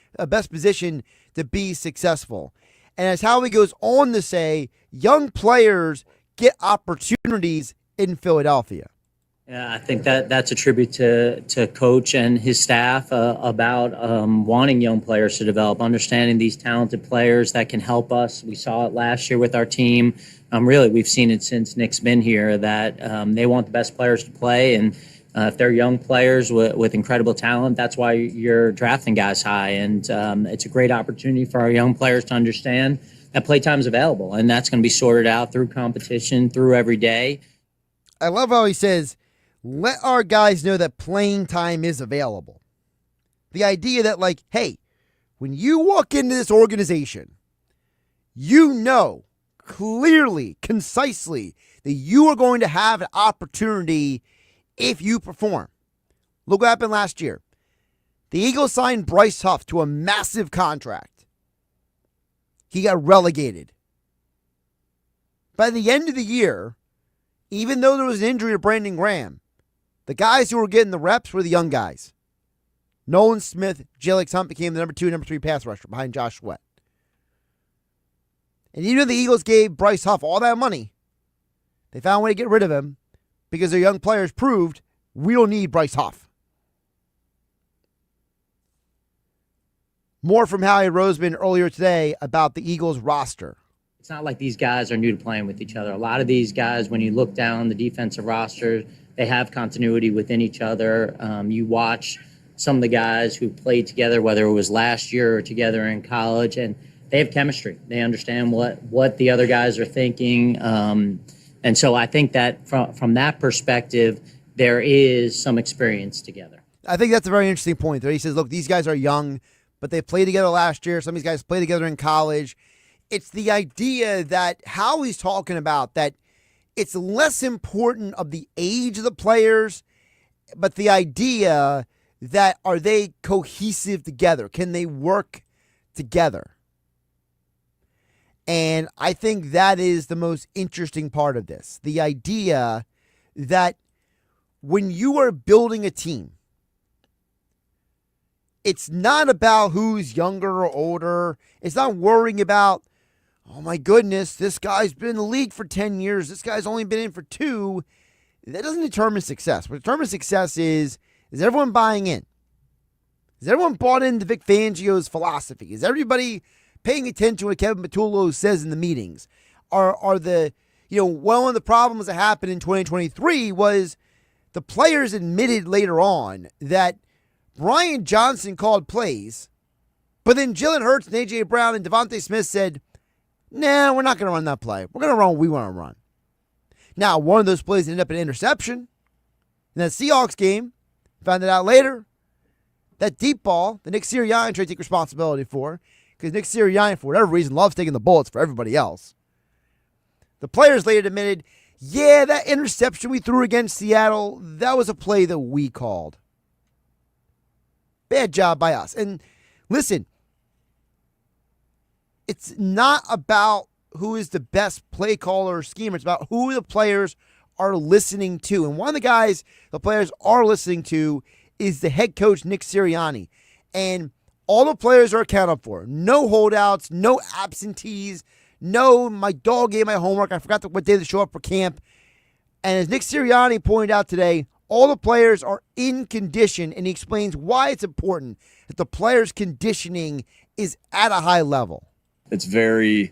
to be successful. And as Howie goes on to say, young players get opportunities in Philadelphia. Yeah, I think that's a tribute to Coach and his staff about wanting young players to develop, understanding these talented players that can help us. We saw it last year with our team. Really, we've seen it since Nick's been here that they want the best players to play. And if they're young players with incredible talent, that's why you're drafting guys high. And it's a great opportunity for our young players to understand that playtime is available. And that's going to be sorted out through competition, through every day. I love how he says, let our guys know that playing time is available. The idea that, like, hey, when you walk into this organization, you know clearly, concisely, that you are going to have an opportunity if you perform. Look what happened last year. The Eagles signed Bryce Huff to a massive contract. He got relegated. By the end of the year, even though there was an injury to Brandon Graham, the guys who were getting the reps were the young guys. Nolan Smith, Jalen Hunt became the number 2, number 3 pass rusher behind Josh Sweat. And even though the Eagles gave Bryce Huff all that money, they found a way to get rid of him because their young players proved we don't need Bryce Huff. More from Howie Roseman earlier today about the Eagles roster. It's not like these guys are new to playing with each other. A lot of these guys, when you look down the defensive roster, they have continuity within each other. You watch some of the guys who played together, whether it was last year or together in college, and they have chemistry. They understand what the other guys are thinking. And so I think that from that perspective, there is some experience together. I think that's a very interesting point there. He says, look, these guys are young, but they played together last year. Some of these guys played together in college. It's the idea that Howie's talking about, that it's less important of the age of the players, but the idea that are they cohesive together? Can they work together? And I think that is the most interesting part of this. The idea that when you are building a team, it's not about who's younger or older. It's not worrying about, oh my goodness, this guy's been in the league for 10 years. This guy's only been in for 2. That doesn't determine success. What determines success is everyone buying in? Is everyone bought into Vic Fangio's philosophy? Is everybody paying attention to what Kevin Patullo says in the meetings? Are the, one of the problems that happened in 2023 was the players admitted later on that Brian Johnson called plays, but then Jalen Hurts and A.J. Brown and Devontae Smith said, nah, we're not going to run that play. We're going to run what we want to run. Now, one of those plays ended up in an interception in that Seahawks game. Found it out later. That deep ball that Nick Sirianni tried to take responsibility for, because Nick Sirianni, for whatever reason, loves taking the bullets for everybody else. The players later admitted, yeah, that interception we threw against Seattle, that was a play that we called. Bad job by us. And listen, it's not about who is the best play caller or schemer. It's about who the players are listening to. And one of the guys the players are listening to is the head coach, Nick Sirianni. And all the players are accounted for. No holdouts, no absentees, no, my dog ate my homework. I forgot what day to show up for camp. And as Nick Sirianni pointed out today, all the players are in condition, and he explains why it's important that the players' conditioning is at a high level. It's very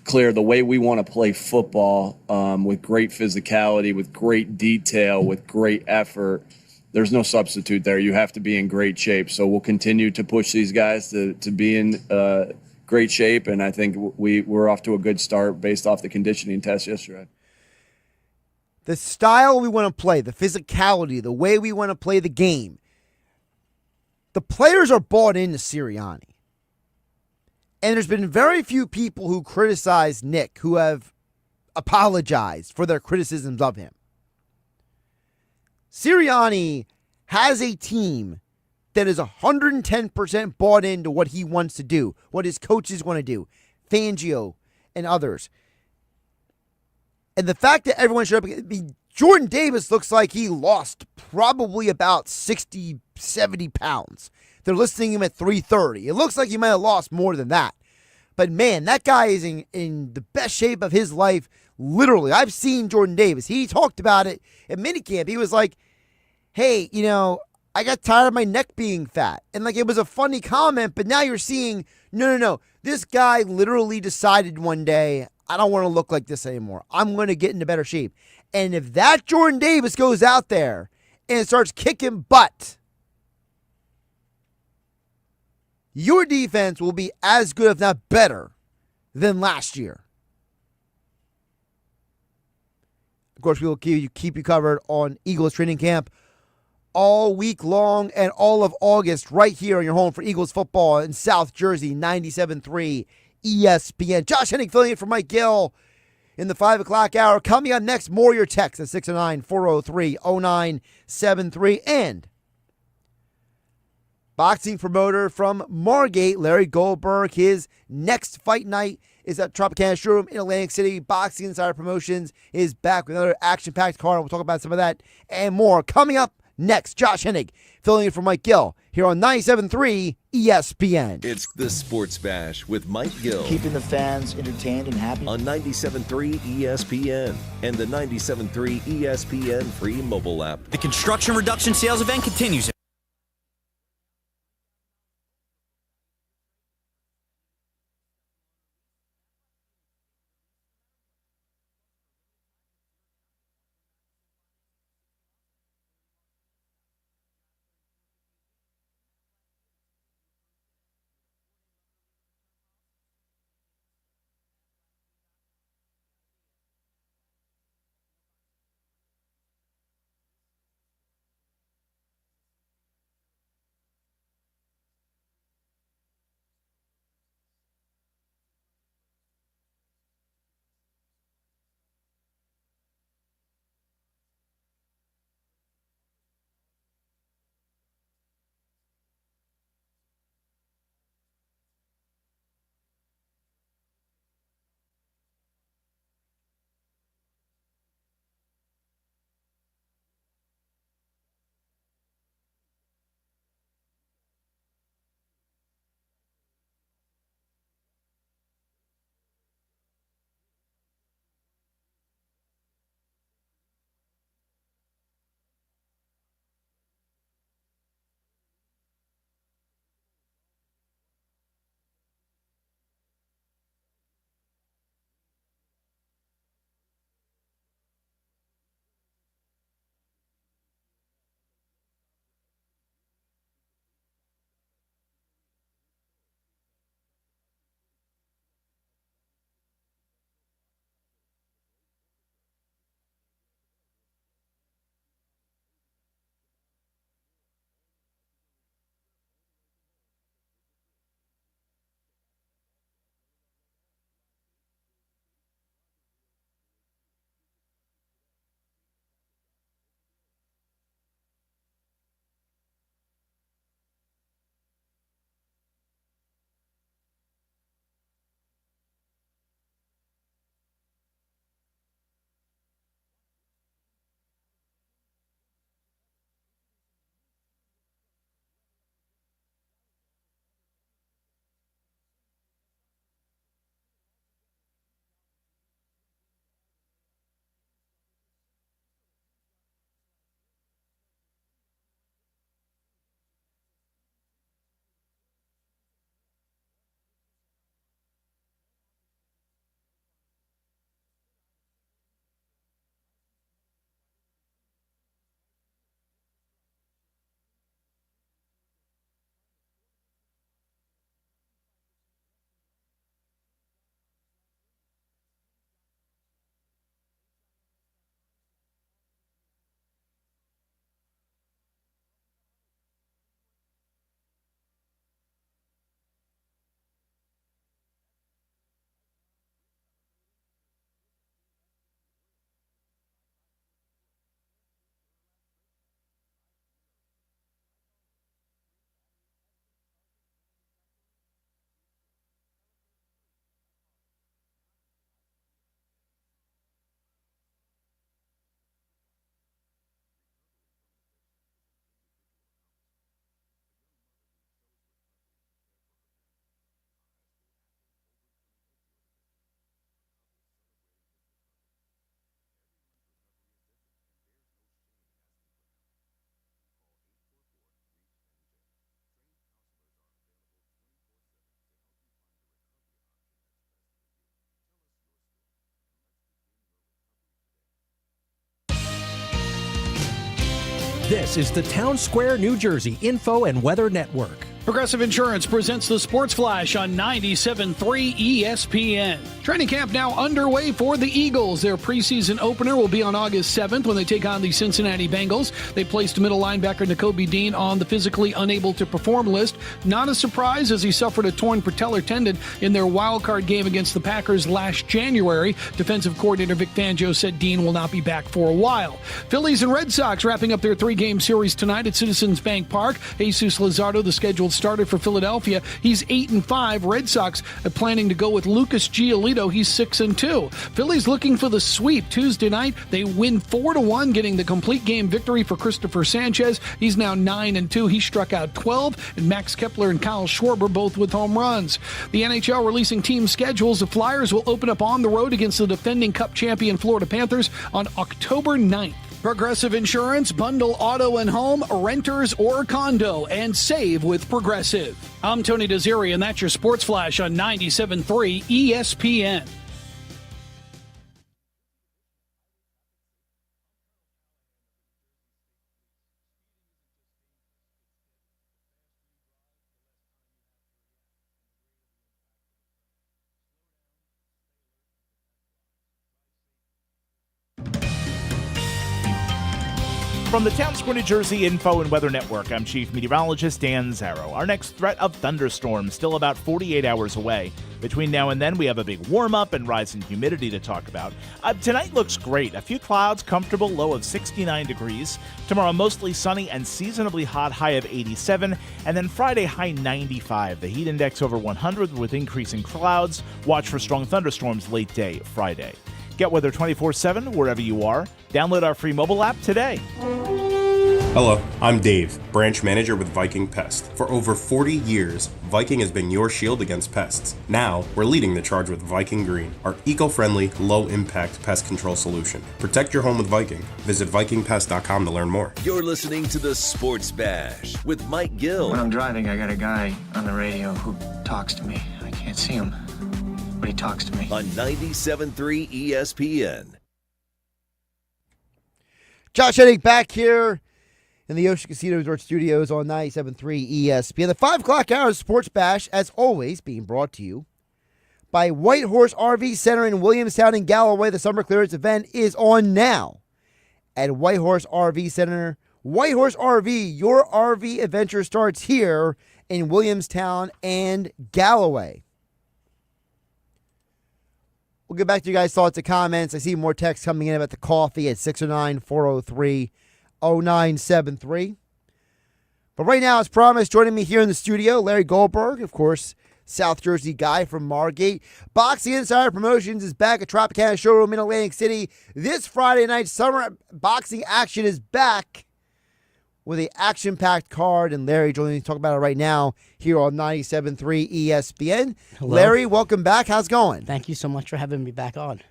clear the way we want to play football, with great physicality, with great detail, with great effort. There's no substitute there. You have to be in great shape. So we'll continue to push these guys to be in great shape, and I think we're off to a good start based off the conditioning test yesterday. The style we want to play, the physicality, the way we want to play the game, the players are bought into Sirianni. And there's been very few people who criticize Nick who have apologized for their criticisms of him. Sirianni has a team that is 110% bought into what he wants to do, what his coaches want to do, Fangio and others. And the fact that everyone showed up, Jordan Davis looks like he lost probably about 60, 70 pounds. They're listing him at 330. It looks like he might have lost more than that. But man, that guy is in the best shape of his life. Literally, I've seen Jordan Davis. He talked about it at minicamp. He was like, hey, I got tired of my neck being fat. And it was a funny comment, but now you're seeing, no. This guy literally decided one day, I don't want to look like this anymore. I'm going to get into better shape. And if that Jordan Davis goes out there and starts kicking butt, your defense will be as good, if not better, than last year. Of course, we will keep you covered on Eagles training camp all week long and all of August right here on your home for Eagles football in South Jersey, 97.3 ESPN. Josh Hennig filling in for Mike Gill in the 5 o'clock hour. Coming on next, more your text at 609-403-0973. And boxing promoter from Margate, Larry Goldberg. His next fight night is at Tropicana Showroom in Atlantic City. Boxing Insider Promotions is back with another action-packed card. We'll talk about some of that and more coming up next. Josh Hennig filling in for Mike Gill here on 97.3 ESPN. It's the Sports Bash with Mike Gill. Keeping the fans entertained and happy. On 97.3 ESPN and the 97.3 ESPN free mobile app. The construction reduction sales event continues. This is the Town Square, New Jersey Info and Weather Network. Progressive Insurance presents the Sports Flash on 97.3 ESPN. Training camp now underway for the Eagles. Their preseason opener will be on August 7th when they take on the Cincinnati Bengals. They placed middle linebacker Nakobe Dean on the physically unable to perform list. Not a surprise as he suffered a torn patellar tendon in their wildcard game against the Packers last January. Defensive coordinator Vic Fangio said Dean will not be back for a while. Phillies and Red Sox wrapping up their three-game series tonight at Citizens Bank Park. Jesus Luzardo, the scheduled started for Philadelphia. He's 8-5. Red Sox are planning to go with Lucas Giolito. He's 6-2. Phillies looking for the sweep Tuesday night. They win 4-1, getting the complete game victory for Christopher Sanchez. He's now 9-2. He struck out 12, and Max Kepler and Kyle Schwarber both with home runs. The NHL releasing team schedules. The Flyers will open up on the road against the defending Cup champion Florida Panthers on October 9th. Progressive Insurance, bundle auto and home, renters or condo, and save with Progressive. I'm Tony Desiri, and that's your Sports Flash on 97.3 ESPN. From the Town Square, New Jersey Info and Weather Network, I'm Chief Meteorologist Dan Zarrow. Our next threat of thunderstorms still about 48 hours away. Between now and then, we have a big warm-up and rise in humidity to talk about. Tonight looks great. A few clouds, comfortable low of 69 degrees. Tomorrow, mostly sunny and seasonably hot, high of 87. And then Friday, high 95. The heat index over 100 with increasing clouds. Watch for strong thunderstorms late day Friday. Get weather 24/7 wherever you are. Download our free mobile app today. Hello, I'm Dave, branch manager with Viking Pest. For over 40 years, Viking has been your shield against pests. Now, we're leading the charge with Viking Green, our eco-friendly, low-impact pest control solution. Protect your home with Viking. Visit VikingPest.com to learn more. You're listening to the Sports Bash with Mike Gill. When I'm driving, I got a guy on the radio who talks to me. I can't see him, but he talks to me. On 97.3 ESPN. Josh Hennig back here in the Ocean Casino Resort Studios on 97.3 ESPN. The 5 o'clock hour of Sports Bash, as always, being brought to you by White Horse RV Center in Williamstown and Galloway. The summer clearance event is on now at White Horse RV Center. White Horse RV, your RV adventure starts here in Williamstown and Galloway. We'll get back to you guys' thoughts and comments. I see more texts coming in about the coffee at 609-403-0973. But right now, as promised, joining me here in the studio, Larry Goldberg, of course, South Jersey guy from Margate. Boxing Insider Promotions is back at Tropicana Showroom in Atlantic City. This Friday night, summer boxing action is back with an action-packed card. And Larry joining me to talk about it right now here on 97.3 ESPN. Hello. Larry, welcome back. How's it going? Thank you so much for having me back on.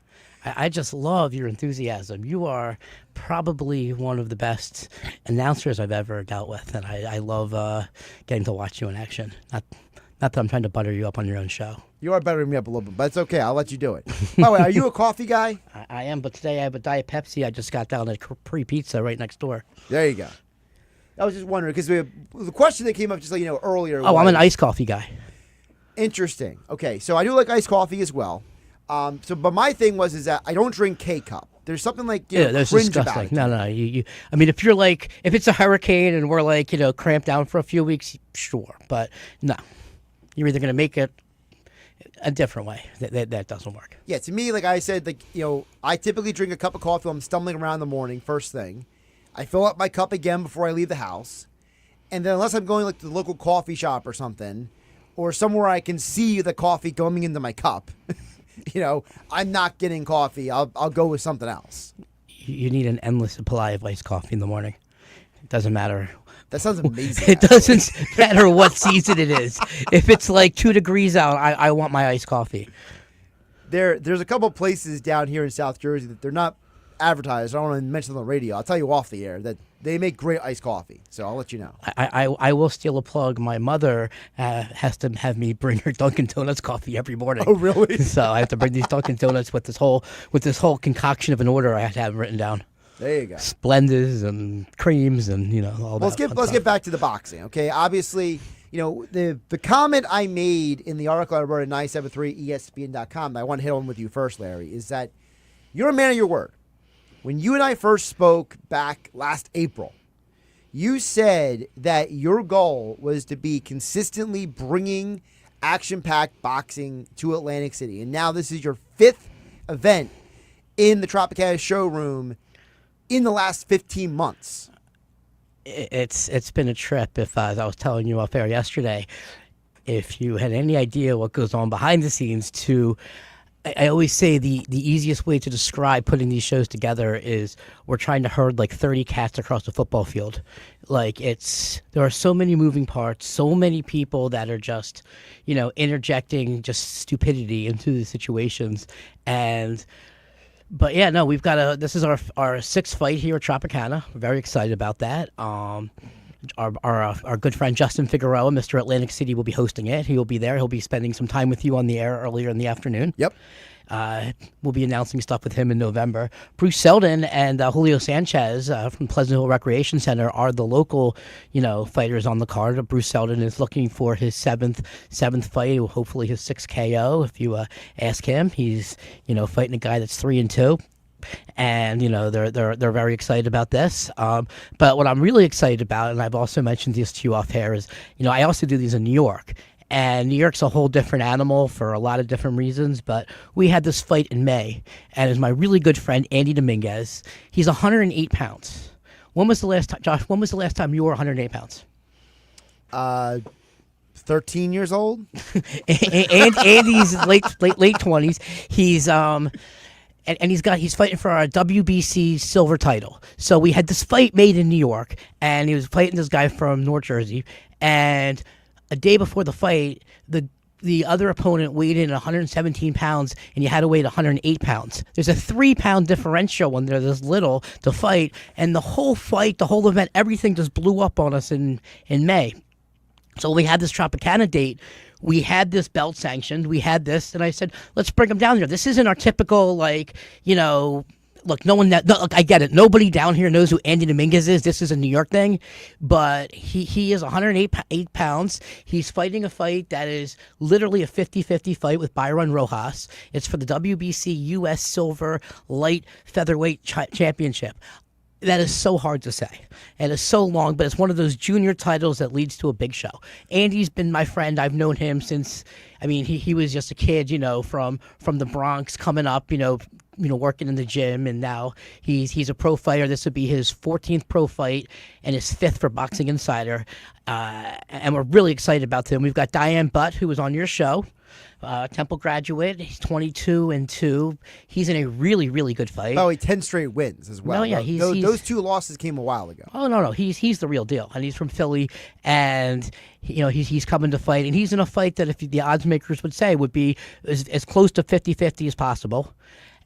I just love your enthusiasm. You are probably one of the best announcers I've ever dealt with, and I love getting to watch you in action. Not that I'm trying to butter you up on your own show. You are buttering me up a little bit, but it's okay. I'll let you do it. By the way, are you a coffee guy? I am, but today I have a Diet Pepsi. I just got down at Capri Pizza right next door. There you go. I was just wondering, because the question that came up just like, earlier. Oh, I'm an iced coffee guy. Interesting. Okay, so I do like iced coffee as well. But my thing is that I don't drink K-Cup. There's something like that's cringe disgusting. about it. No. You. I mean, if it's a hurricane and we're cramped down for a few weeks, sure. But no, you're either going to make it a different way. That doesn't work. Yeah, to me, like I said, I typically drink a cup of coffee while I'm stumbling around in the morning, first thing. I fill up my cup again before I leave the house. And then unless I'm going to the local coffee shop or something, or somewhere I can see the coffee going into my cup, I'm not getting coffee. I'll go with something else. You need an endless supply of iced coffee in the morning. It doesn't matter. That sounds amazing. It doesn't matter what season it is. If it's like 2 degrees out, I want my iced coffee. There's a couple places down here in South Jersey that they're not advertised. I don't want to mention them on the radio. I'll tell you off the air that they make great iced coffee. So I'll let you know. I will steal a plug. My mother has to have me bring her Dunkin' Donuts coffee every morning. Oh, really? So I have to bring these Dunkin' Donuts with this whole concoction of an order I have to have written down. There you go. Splendas and creams and all that. Let's get back to the boxing. Okay, obviously, the comment I made in the article I wrote at 973ESPN.com that I want to hit on with you first, Larry, is that you're a man of your word. When you and I first spoke back last April, you said that your goal was to be consistently bringing action-packed boxing to Atlantic City. And now this is your 5th event in the Tropicana Showroom in the last 15 months. It's been a trip. If as I was telling you off air yesterday, if you had any idea what goes on behind the scenes, I always say the easiest way to describe putting these shows together is we're trying to herd like 30 cats across the football field. Like there are so many moving parts, so many people that are just, interjecting just stupidity into the situations. But yeah, no, this is our sixth fight here at Tropicana. We're very excited about that. Our good friend Justin Figueroa, Mr. Atlantic City, will be hosting it. He will be there. He'll be spending some time with you on the air earlier in the afternoon. Yep. We'll be announcing stuff with him in November. Bruce Selden and Julio Sanchez from Pleasant Hill Recreation Center are the local, fighters on the card. Bruce Selden is looking for his seventh fight, hopefully his 6th KO. If you ask him, he's fighting a guy that's 3-2. And they're very excited about this. But what I'm really excited about, and I've also mentioned this to you off air, is I also do these in New York. And New York's a whole different animal for a lot of different reasons. But we had this fight in May, and it's my really good friend Andy Dominguez. He's 108 pounds. When was the last time, Josh? When was the last time you were 108 pounds? 13 years old. And Andy's late 20s. He's And he's fighting for our WBC silver title. So we had this fight made in New York, and he was fighting this guy from North Jersey. And a day before the fight, the other opponent weighed in at 117 pounds, and you had to weigh 108 pounds. There's a 3-pound differential when they're this little to fight, and the whole fight, the whole event, everything just blew up on us in May. So we had this Tropicana date. We had this belt sanctioned. We had this, and I said, let's bring him down here. This isn't our typical, look, look, I get it. Nobody down here knows who Andy Dominguez is. This is a New York thing. But he is 108 pounds. He's fighting a fight that is literally a 50-50 fight with Byron Rojas. It's for the WBC U.S. Silver Light Featherweight Championship. That is so hard to say. And it's so long, but it's one of those junior titles that leads to a big show. Andy's been my friend. I've known him since, he was just a kid, from the Bronx coming up, working in the gym, and now he's a pro fighter. This would be his 14th pro fight and his 5th for Boxing Insider. And we're really excited about him. We've got Diane Butt, who was on your show. Temple graduate. He's 22-2. He's in a really, really good fight. Oh, 10 straight wins as well. No, yeah, those 2 losses came a while ago. Oh no, he's the real deal, and he's from Philly, and he's coming to fight, and he's in a fight that if the odds makers would say would be as close to 50-50 as possible.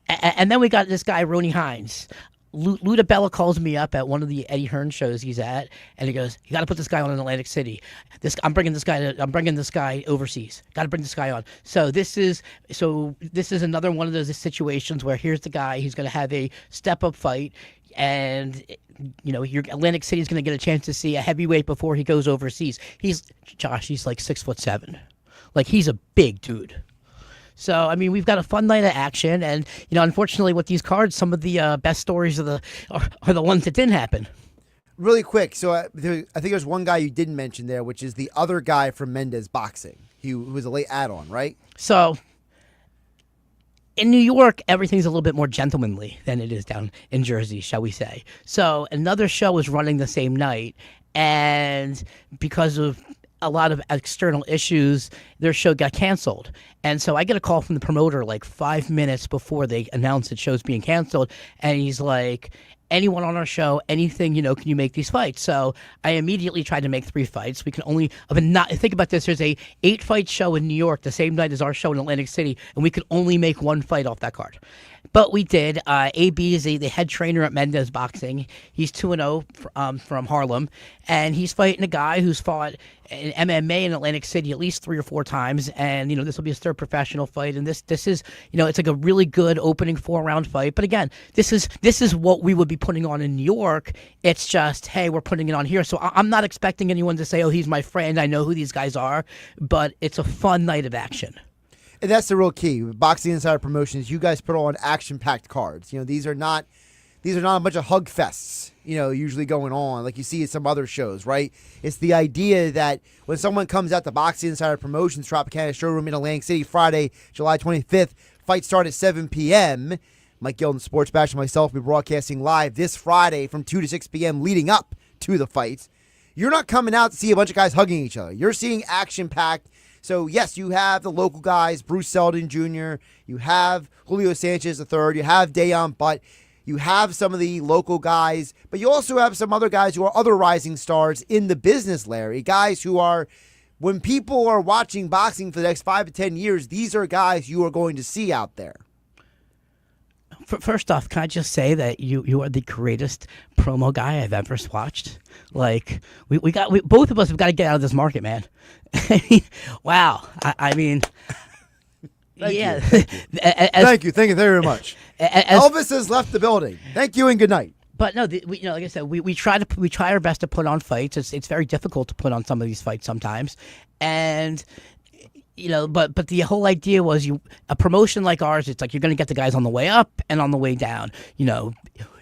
And then we got this guy Ronnie Hines. Luda Bella calls me up at one of the Eddie Hearn shows he's at, and he goes, "You got to put this guy on in Atlantic City. I'm bringing this guy overseas. Got to bring this guy on." So this is another one of those situations where here's the guy. He's going to have a step up fight, and your Atlantic City is going to get a chance to see a heavyweight before he goes overseas. He's like 6'7", like he's a big dude. So, we've got a fun night of action, and, unfortunately with these cards, some of the best stories are the ones that didn't happen. Really quick, so I think there's one guy you didn't mention there, which is the other guy from Mendez Boxing, who was a late add-on, right? So, in New York, everything's a little bit more gentlemanly than it is down in Jersey, shall we say. So, another show was running the same night, and because of a lot of external issues, their show got canceled. And so I get a call from the promoter like 5 minutes before they announced that show's being canceled. And he's like, anyone on our show, anything, can you make these fights? So I immediately tried to make 3 fights. We can only, think about this, there's a 8-fight show in New York the same night as our show in Atlantic City, and we could only make 1 fight off that card. But we did. AB is the head trainer at Mendez Boxing. He's 2-0 from Harlem, and he's fighting a guy who's fought in MMA in Atlantic City at least 3 or 4 times, and this will be his 3rd professional fight. And this is it's like a really good opening 4-round fight. But again, this is what we would be putting on in New York. It's just, hey, we're putting it on here. So I'm not expecting anyone to say, oh, he's my friend, I know who these guys are. But it's a fun night of action. And that's the real key. Boxing Insider Promotions, you guys put on action-packed cards. These are not a bunch of hug fests, usually going on like you see at some other shows, right? It's the idea that when someone comes out to Boxing Insider Promotions, Tropicana Showroom in Atlantic City, Friday, July 25th, fights start at 7 p.m. Mike Gill and Sports Bash and myself will be broadcasting live this Friday from 2 to 6 p.m. leading up to the fights, you're not coming out to see a bunch of guys hugging each other. You're seeing action-packed. So, yes, you have the local guys, Bruce Seldon Jr., you have Julio Sanchez III, you have Dayon Butt, you have some of the local guys, but you also have some other guys who are other rising stars in the business, Larry. Guys who are, when people are watching boxing for the next 5 to 10 years, these are guys you are going to see out there. First off, can I just say that you are the greatest promo guy I've ever watched? Like, we both of us have got to get out of this market, man. I mean, wow. I mean, Thank yeah. you. Thank you very much. Elvis has left the building. Thank you and good night. But no, like I said, we try our best to put on fights. It's very difficult to put on some of these fights sometimes, and but the whole idea was a promotion like ours. It's like you're going to get the guys on the way up and on the way down.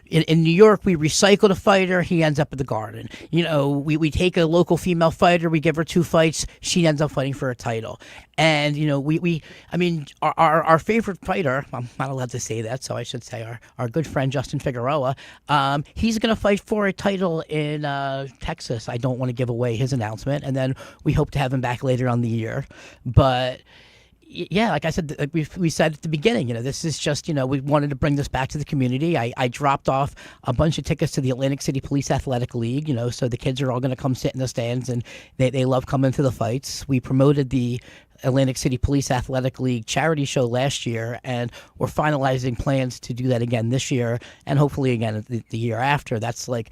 In New York, we recycle a fighter. He ends up at the Garden. We take a local female fighter. We give her 2 fights. She ends up fighting for a title. And, our favorite fighter, I'm not allowed to say that, so I should say our good friend Justin Figueroa, he's going to fight for a title in Texas. I don't want to give away his announcement. And then we hope to have him back later on the year. But yeah, like I said, like we said at the beginning, this is just, we wanted to bring this back to the community. I dropped off a bunch of tickets to the Atlantic City Police Athletic League, so the kids are all going to come sit in the stands, and they love coming to the fights. We promoted the Atlantic City Police Athletic League charity show last year, and we're finalizing plans to do that again this year, and hopefully again the year after. That's like,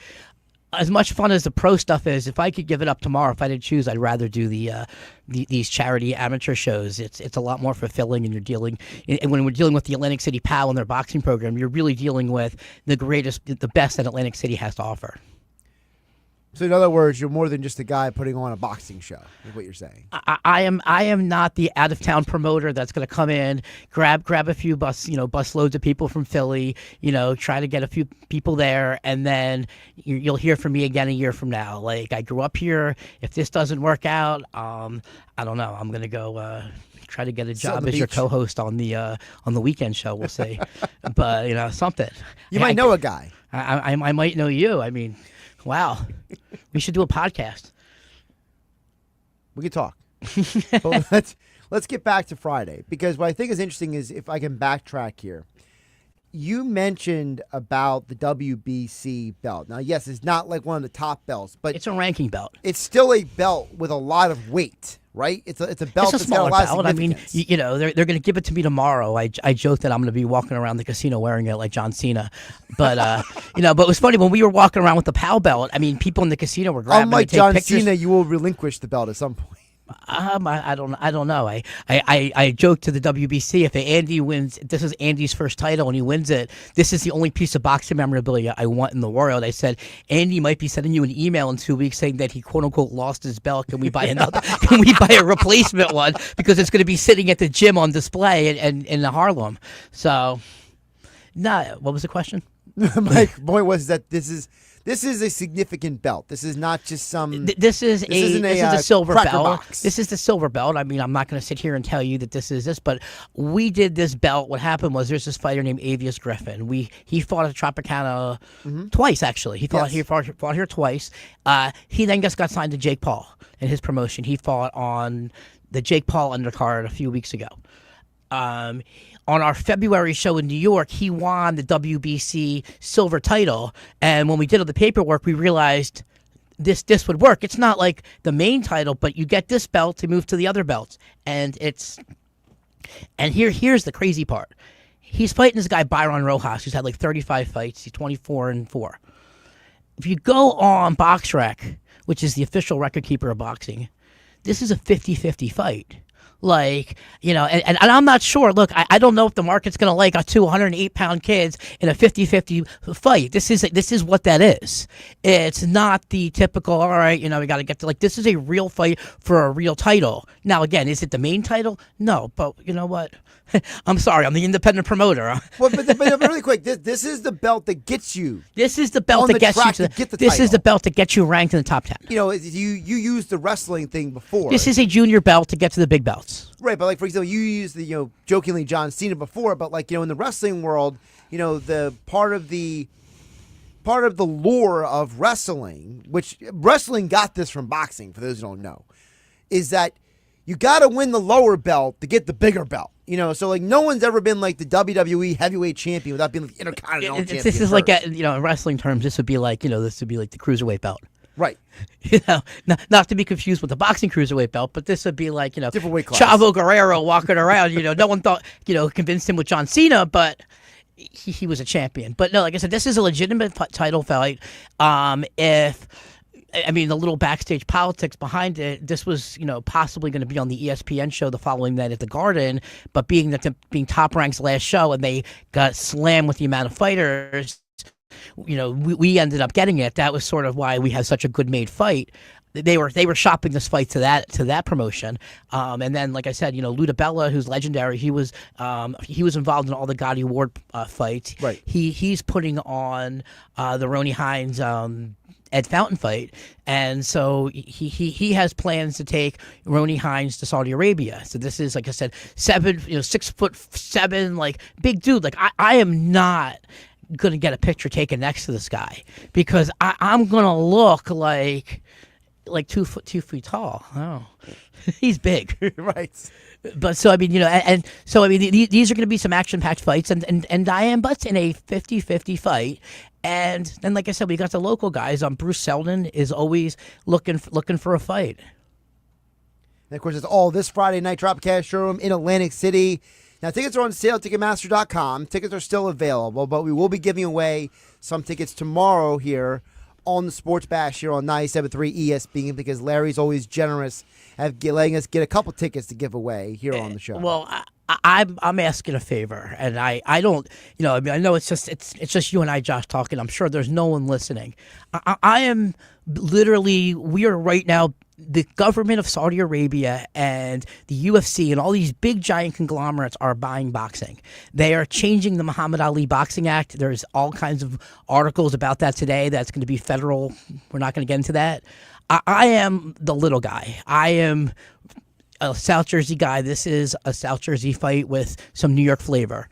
as much fun as the pro stuff is, if I could give it up tomorrow, if I did choose, I'd rather do these charity amateur shows. It's a lot more fulfilling, and when we're dealing with the Atlantic City POW and their boxing program, you're really dealing with the best that Atlantic City has to offer. So in other words, you're more than just a guy putting on a boxing show, is what you're saying. I am not the out of town promoter that's going to come in, grab a few bus loads of people from Philly, try to get a few people there, and then you'll hear from me again a year from now. Like, I grew up here. If this doesn't work out, I don't know. I'm going to go try to get a job as your co-host on the weekend show. We'll see, but something. You might know a guy. I might know you. I mean, wow. We should do a podcast. We could talk. But let's get back to Friday, because what I think is interesting is, if I can backtrack here, you mentioned about the WBC belt. Now, yes, it's not like one of the top belts, but it's a ranking belt. It's still a belt with a lot of weight, right? It's a belt. It's a smaller belt. I mean, they're going to give it to me tomorrow. I joke that I'm going to be walking around the casino wearing it like John Cena, but but it was funny when we were walking around with the POW belt. I mean, people in the casino were grabbing. Unlike John pictures. Cena, you will relinquish the belt at some point. I don't know. I joke to the WBC, if Andy wins, this is Andy's first title and he wins it, this is the only piece of boxing memorabilia I want in the world. I said, Andy might be sending you an email in 2 weeks saying that he quote unquote lost his belt. Can we buy another? Can we buy a replacement one? Because it's going to be sitting at the gym on display in Harlem. So, what was the question? My point was that this is a significant belt. This is not just some. This is a silver belt. Box. This is the silver belt. I mean, I'm not going to sit here and tell you that this is this, but we did this belt. What happened was, there's this fighter named Avius Griffin. He fought at Tropicana twice, actually. He fought here twice. He then just got signed to Jake Paul in his promotion. He fought on the Jake Paul undercard a few weeks ago. On our February show in New York, he won the WBC silver title. And when we did all the paperwork, we realized this would work. It's not like the main title, but you get this belt to move to the other belts. And here's the crazy part. He's fighting this guy, Byron Rojas, who's had like 35 fights. He's 24-4. If you go on BoxRec, which is the official record keeper of boxing, this is a 50-50 fight. Like, and I'm not sure. Look, I don't know if the market's going to like 208-pound kids in a 50-50 fight. This is what that is. It's not the typical, all right, we got to get to, like, this is a real fight for a real title. Now, again, is it the main title? No, but you know what? I'm sorry, I'm the independent promoter. Well, but really quick, this is the belt that gets you. This is the belt that gets you. This is the belt that gets you ranked in the top 10. You used the wrestling thing before. This is a junior belt to get to the big belts. Right, but like, for example, you used the jokingly John Cena before, but like, in the wrestling world, the part of the part of the lore of wrestling, which wrestling got this from boxing, for those who don't know, is that you got to win the lower belt to get the bigger belt. So like no one's ever been like the WWE heavyweight champion without being like the Intercontinental champion. This is first. like, in wrestling terms, this would be like the cruiserweight belt. Right. Not to be confused with the boxing cruiserweight belt, but this would be like, different weight class. Chavo Guerrero walking around, no one thought, convinced him with John Cena, but he was a champion. But no, like I said, this is a legitimate title fight. The little backstage politics behind it, this was, possibly going to be on the ESPN show the following night at the Garden, but being Top Rank's last show and they got slammed with the amount of fighters, we ended up getting it. That was sort of why we had such a good made fight. They were shopping this fight to that promotion, and then like I said, Luda Bella, who's legendary, he was involved in all the Gotti Ward fights. Right. He's putting on the Ronnie Hines Ed Fountain fight, and so he has plans to take Ronnie Hines to Saudi Arabia. So this is, like I said, 6'7", like big dude. Like I am not gonna get a picture taken next to this guy because I'm gonna look like 2 feet tall. Oh, he's big. Right. But so, these are going to be some action-packed fights, and Diane Butt's in a 50-50 fight. And then, like I said, we got the local guys. Bruce Selden is always looking for a fight. And, of course, it's all this Friday night, Tropicana Showroom in Atlantic City. Now, tickets are on sale at Ticketmaster.com. Tickets are still available, but we will be giving away some tickets tomorrow here on the Sports Bash here on 97.3 ESPN because Larry's always generous at letting us get a couple tickets to give away here on the show. Well, I'm asking a favor, and I don't, I know it's just you and I, Josh, talking. I'm sure there's no one listening. I am literally, we are right now, the government of Saudi Arabia and the UFC and all these big giant conglomerates are buying boxing. They are changing the Muhammad Ali Boxing Act. There's all kinds of articles about that today. That's going to be federal. We're not going to get into that. I am the little guy. I am a South Jersey guy. This is a South Jersey fight with some New York flavor.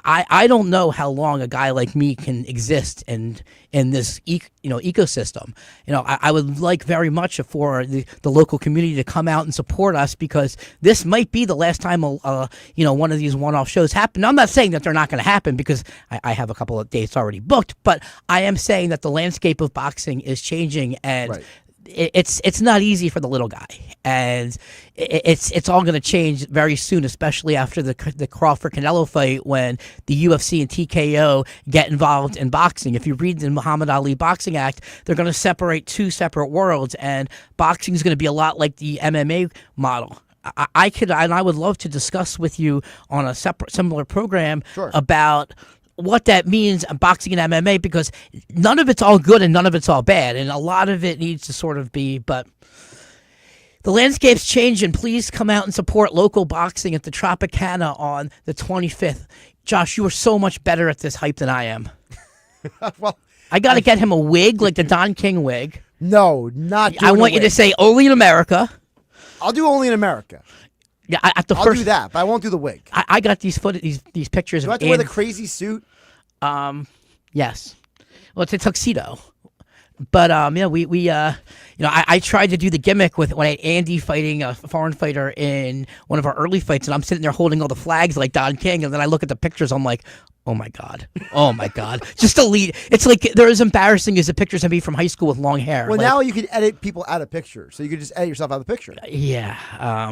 I don't know how long a guy like me can exist in this ecosystem. I would like very much for the local community to come out and support us because this might be the last time one of these one-off shows happen. I'm not saying that they're not going to happen because I have a couple of dates already booked, but I am saying that the landscape of boxing is changing and. Right. It's not easy for the little guy, and it's all going to change very soon, especially after the Crawford-Canelo fight when the UFC and TKO get involved in boxing. If you read the Muhammad Ali Boxing Act, they're going to separate two separate worlds, and boxing is going to be a lot like the MMA model. I would love to discuss with you on a similar program about what that means in boxing and MMA because none of it's all good and none of it's all bad, and a lot of it needs to sort of be, but the landscape's changing. Please come out and support local boxing at the Tropicana on the 25th. Josh, you are so much better at this hype than I am. Well, I got to get him a wig, like the Don King wig. No, not doing I want you to say only in America. I'll do only in America. Yeah, I'll do that, but I won't do the wig. I got these pictures. Do I have to wear the crazy suit? Yes. Well, it's a tuxedo. But I tried to do the gimmick with when I had Andy fighting a foreign fighter in one of our early fights, and I'm sitting there holding all the flags like Don King, and then I look at the pictures, I'm like, oh my god, just delete. It's like they're as embarrassing as the pictures of me from high school with long hair. Well, now you can edit people out of pictures, so you can just edit yourself out of the picture. Yeah,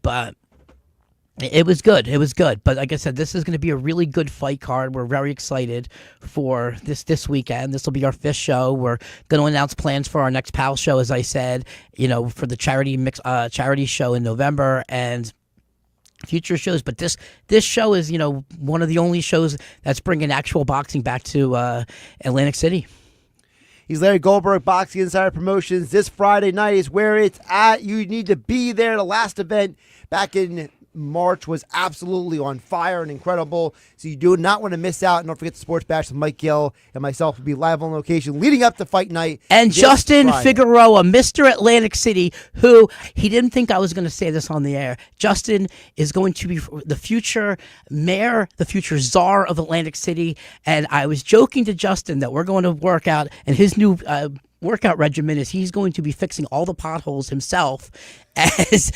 but. It was good. But like I said, this is going to be a really good fight card. We're very excited for this weekend. This will be our 5th show. We're going to announce plans for our next PAL show, as I said, for the charity show in November and future shows. But this show is, one of the only shows that's bringing actual boxing back to Atlantic City. He's Larry Goldberg, Boxing Insider Promotions. This Friday night is where it's at. You need to be there. The last event back in March was absolutely on fire and incredible. So you do not want to miss out. And don't forget the Sports Bash with Mike Gill and myself will be live on location leading up to fight night. And Justin Friday. Figueroa, Mr. Atlantic City, who he didn't think I was going to say this on the air. Justin is going to be the future mayor, the future czar of Atlantic City. And I was joking to Justin that we're going to work out, and his new workout regimen is he's going to be fixing all the potholes himself as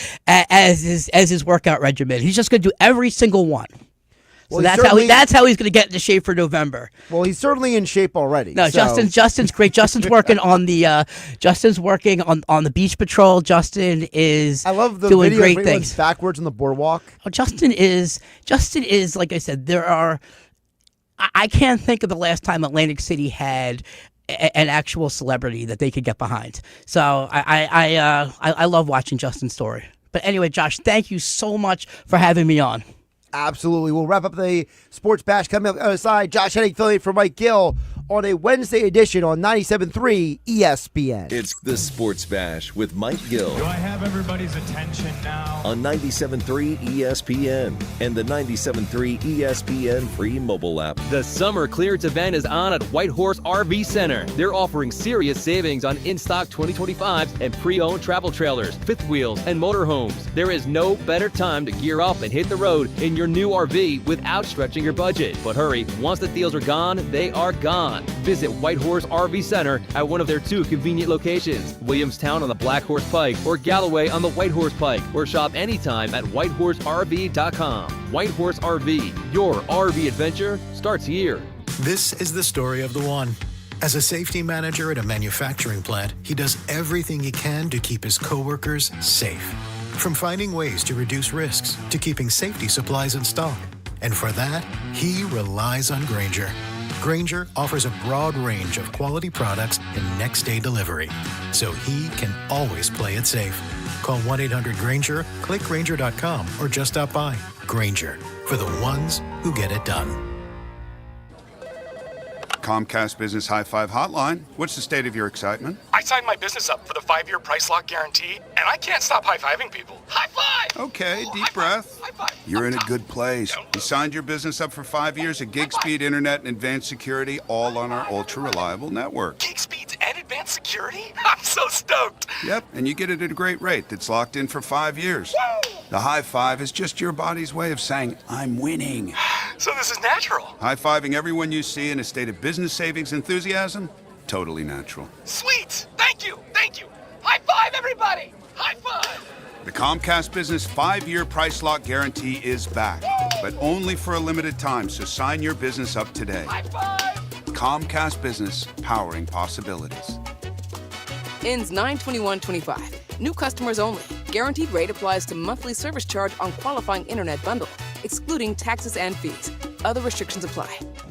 his workout regimen. He's just going to do every single one. Well, So that's how he's going to get into shape for November. Well, he's certainly in shape already. No, so. Justin's great. Justin's working on the beach patrol. Justin is I love the doing video great of things. Backwards on the boardwalk. Oh, Justin is like I said. I can't think of the last time Atlantic City had an actual celebrity that they could get behind. So I love watching Justin's story. But anyway, Josh, thank you so much for having me on. Absolutely. We'll wrap up the Sports Bash coming up on the other side. Josh Hennig, filling in for Mike Gill on a Wednesday edition on 97.3 ESPN. It's the Sports Bash with Mike Gill. Do I have everybody's attention now? On 97.3 ESPN and the 97.3 ESPN free mobile app. The summer clearance event is on at Whitehorse RV Center. They're offering serious savings on in-stock 2025s and pre-owned travel trailers, fifth wheels, and motorhomes. There is no better time to gear up and hit the road in your new RV without stretching your budget. But hurry, once the deals are gone, they are gone. Visit Whitehorse RV Center at one of their 2 convenient locations, Williamstown on the Black Horse Pike or Galloway on the White Horse Pike, or shop anytime at whitehorserv.com. Whitehorse RV, your RV adventure starts here. This is the story of the one. As a safety manager at a manufacturing plant, he does everything he can to keep his coworkers safe. From finding ways to reduce risks to keeping safety supplies in stock. And for that, he relies on Grainger. Grainger offers a broad range of quality products and next-day delivery, so he can always play it safe. Call 1-800-GRAINGER, click Grainger.com, or just stop by. Grainger, for the ones who get it done. Comcast Business High Five Hotline. What's the state of your excitement? I signed my business up for the 5-year price lock guarantee, and I can't stop high-fiving people. High five! Okay, deep breath. High five. You're in a good place. You signed your business up for 5 years of gig speed internet and advanced security, all on our ultra-reliable network. Gig speeds and advanced security? I'm so stoked. Yep, and you get it at a great rate that's locked in for 5 years. Woo! The high five is just your body's way of saying, I'm winning. So this is natural. High-fiving everyone you see in a state of business savings enthusiasm? Totally natural. Sweet! Thank you! Thank you! High five, everybody! High five! The Comcast Business 5-year price lock guarantee is back, but only for a limited time, so sign your business up today. High five! Comcast Business, powering possibilities. Ends 9/21/25. New customers only. Guaranteed rate applies to monthly service charge on qualifying internet bundle, excluding taxes and fees. Other restrictions apply.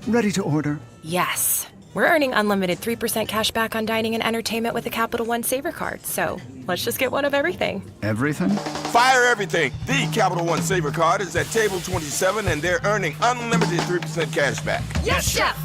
Ready to order? Yes. We're earning unlimited 3% cash back on dining and entertainment with a Capital One Saver card, so let's just get one of everything. Everything? Fire everything! The Capital One Saver card is at table 27 and they're earning unlimited 3% cash back. Yes, Chef!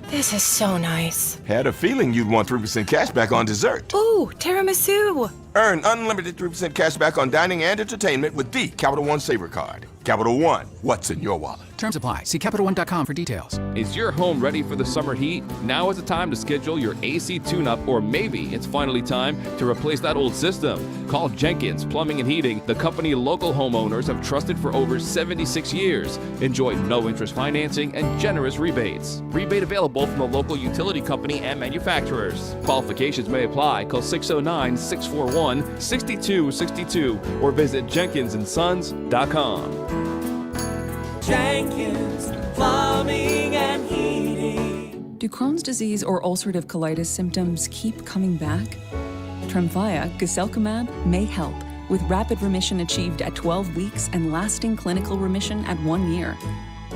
This is so nice. Had a feeling you'd want 3% cash back on dessert. Ooh, tiramisu! Earn unlimited 3% cash back on dining and entertainment with the Capital One Saver card. Capital One, what's in your wallet? Terms apply. See CapitalOne.com for details. Is your home ready for the summer heat? Now is the time to schedule your AC tune-up, or maybe it's finally time to replace that old system. Call Jenkins Plumbing and Heating, the company local homeowners have trusted for over 76 years. Enjoy no-interest financing and generous rebates. Rebate available from the local utility company and manufacturers. Qualifications may apply. Call 609-641-6262 or visit jenkinsandsons.com. Jenkins Plumbing and Heating. Do Crohn's disease or ulcerative colitis symptoms keep coming back? Tremfya, guselkumab, may help, with rapid remission achieved at 12 weeks and lasting clinical remission at 1 year.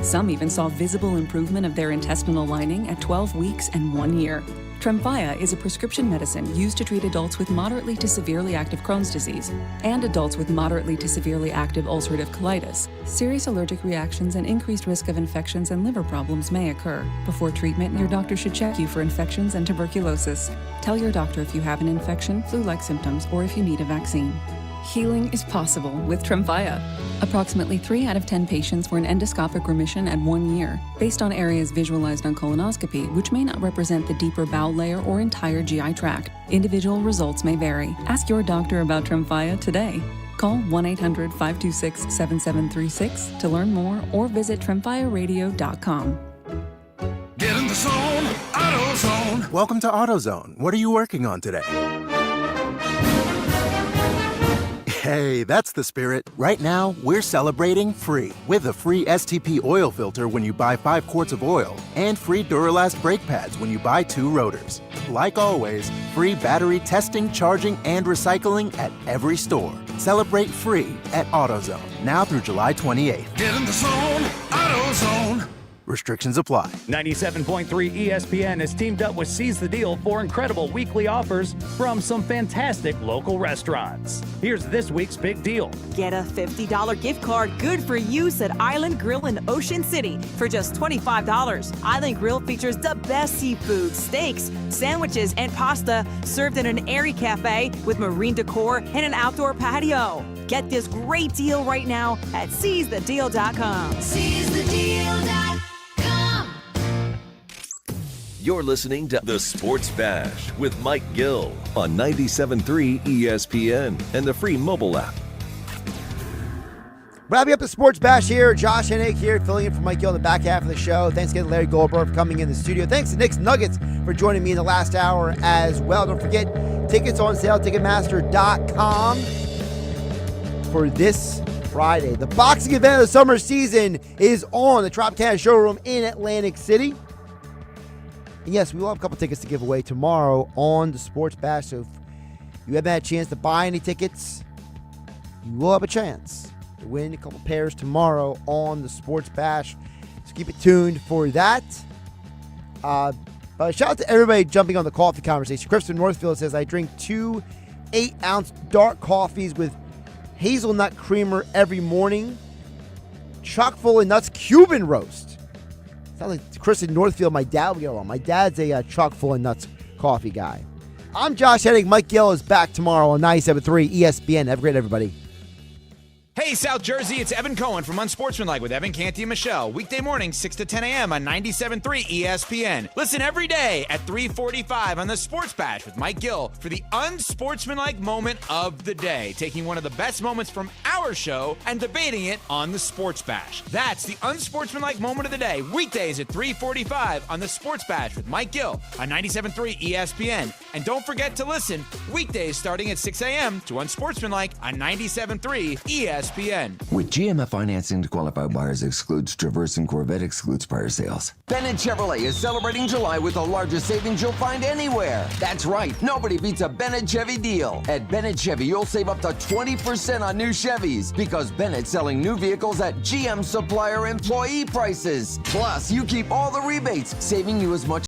Some even saw visible improvement of their intestinal lining at 12 weeks and 1 year. Tremfya is a prescription medicine used to treat adults with moderately to severely active Crohn's disease and adults with moderately to severely active ulcerative colitis. Serious allergic reactions and increased risk of infections and liver problems may occur. Before treatment, your doctor should check you for infections and tuberculosis. Tell your doctor if you have an infection, flu-like symptoms, or if you need a vaccine. Healing is possible with Tremfya. Approximately 3 out of 10 patients were in endoscopic remission at 1 year, based on areas visualized on colonoscopy, which may not represent the deeper bowel layer or entire GI tract. Individual results may vary. Ask your doctor about Tremfya today. Call 1-800-526-7736 to learn more or visit TremfyaRadio.com. Get in the zone, AutoZone. Welcome to AutoZone. What are you working on today? Hey, that's the spirit. Right now, we're celebrating free with a free STP oil filter when you buy 5 quarts of oil and free Duralast brake pads when you buy 2 rotors. Like always, free battery testing, charging, and recycling at every store. Celebrate free at AutoZone, now through July 28th. Get in the zone, AutoZone. Restrictions apply. 97.3 ESPN has teamed up with Seize the Deal for incredible weekly offers from some fantastic local restaurants. Here's this week's big deal. Get a $50 gift card good for use at Island Grill in Ocean City for just $25. Island Grill features the best seafood, steaks, sandwiches, and pasta served in an airy cafe with marine decor and an outdoor patio. Get this great deal right now at SeizeTheDeal.com. SeizeTheDeal.com. You're listening to The Sports Bash with Mike Gill on 97.3 ESPN and the free mobile app. Wrapping up the Sports Bash here. Josh Hennig here, filling in for Mike Gill in the back half of the show. Thanks again to Larry Goldberg for coming in the studio. Thanks to Knicks Nuggets for joining me in the last hour as well. Don't forget, tickets on sale, Ticketmaster.com for this Friday. The boxing event of the summer season is on the Tropicana Showroom in Atlantic City. And yes, we will have a couple tickets to give away tomorrow on the Sports Bash. So if you haven't had a chance to buy any tickets, you will have a chance to win a couple pairs tomorrow on the Sports Bash. So keep it tuned for that. But shout out to everybody jumping on the coffee conversation. Kristen Northfield says, I drink 2 8-ounce dark coffees with hazelnut creamer every morning. Chock full of nuts Cuban roast. Sounds like Chris in Northfield, my dad would get along. My dad's a chock full of nuts coffee guy. I'm Josh Hennig. Mike Gill is back tomorrow on 97.3 ESPN. Have a great everybody. Hey, South Jersey, it's Evan Cohen from Unsportsmanlike with Evan Canty and Michelle. Weekday mornings, 6 to 10 a.m. on 97.3 ESPN. Listen every day at 3:45 on the Sports Bash with Mike Gill for the unsportsmanlike moment of the day, taking one of the best moments from our show and debating it on the Sports Bash. That's the unsportsmanlike moment of the day, weekdays at 3:45 on the Sports Bash with Mike Gill on 97.3 ESPN. And don't forget to listen weekdays starting at 6 a.m. to Unsportsmanlike on 97.3 ESPN. With GMF financing to qualified buyers excludes Traverse and Corvette excludes prior sales. Bennett Chevrolet is celebrating July with the largest savings you'll find anywhere. That's right, nobody beats a Bennett Chevy deal. At Bennett Chevy, you'll save up to 20% on new Chevys because Bennett's selling new vehicles at GM supplier employee prices. Plus, you keep all the rebates, saving you as much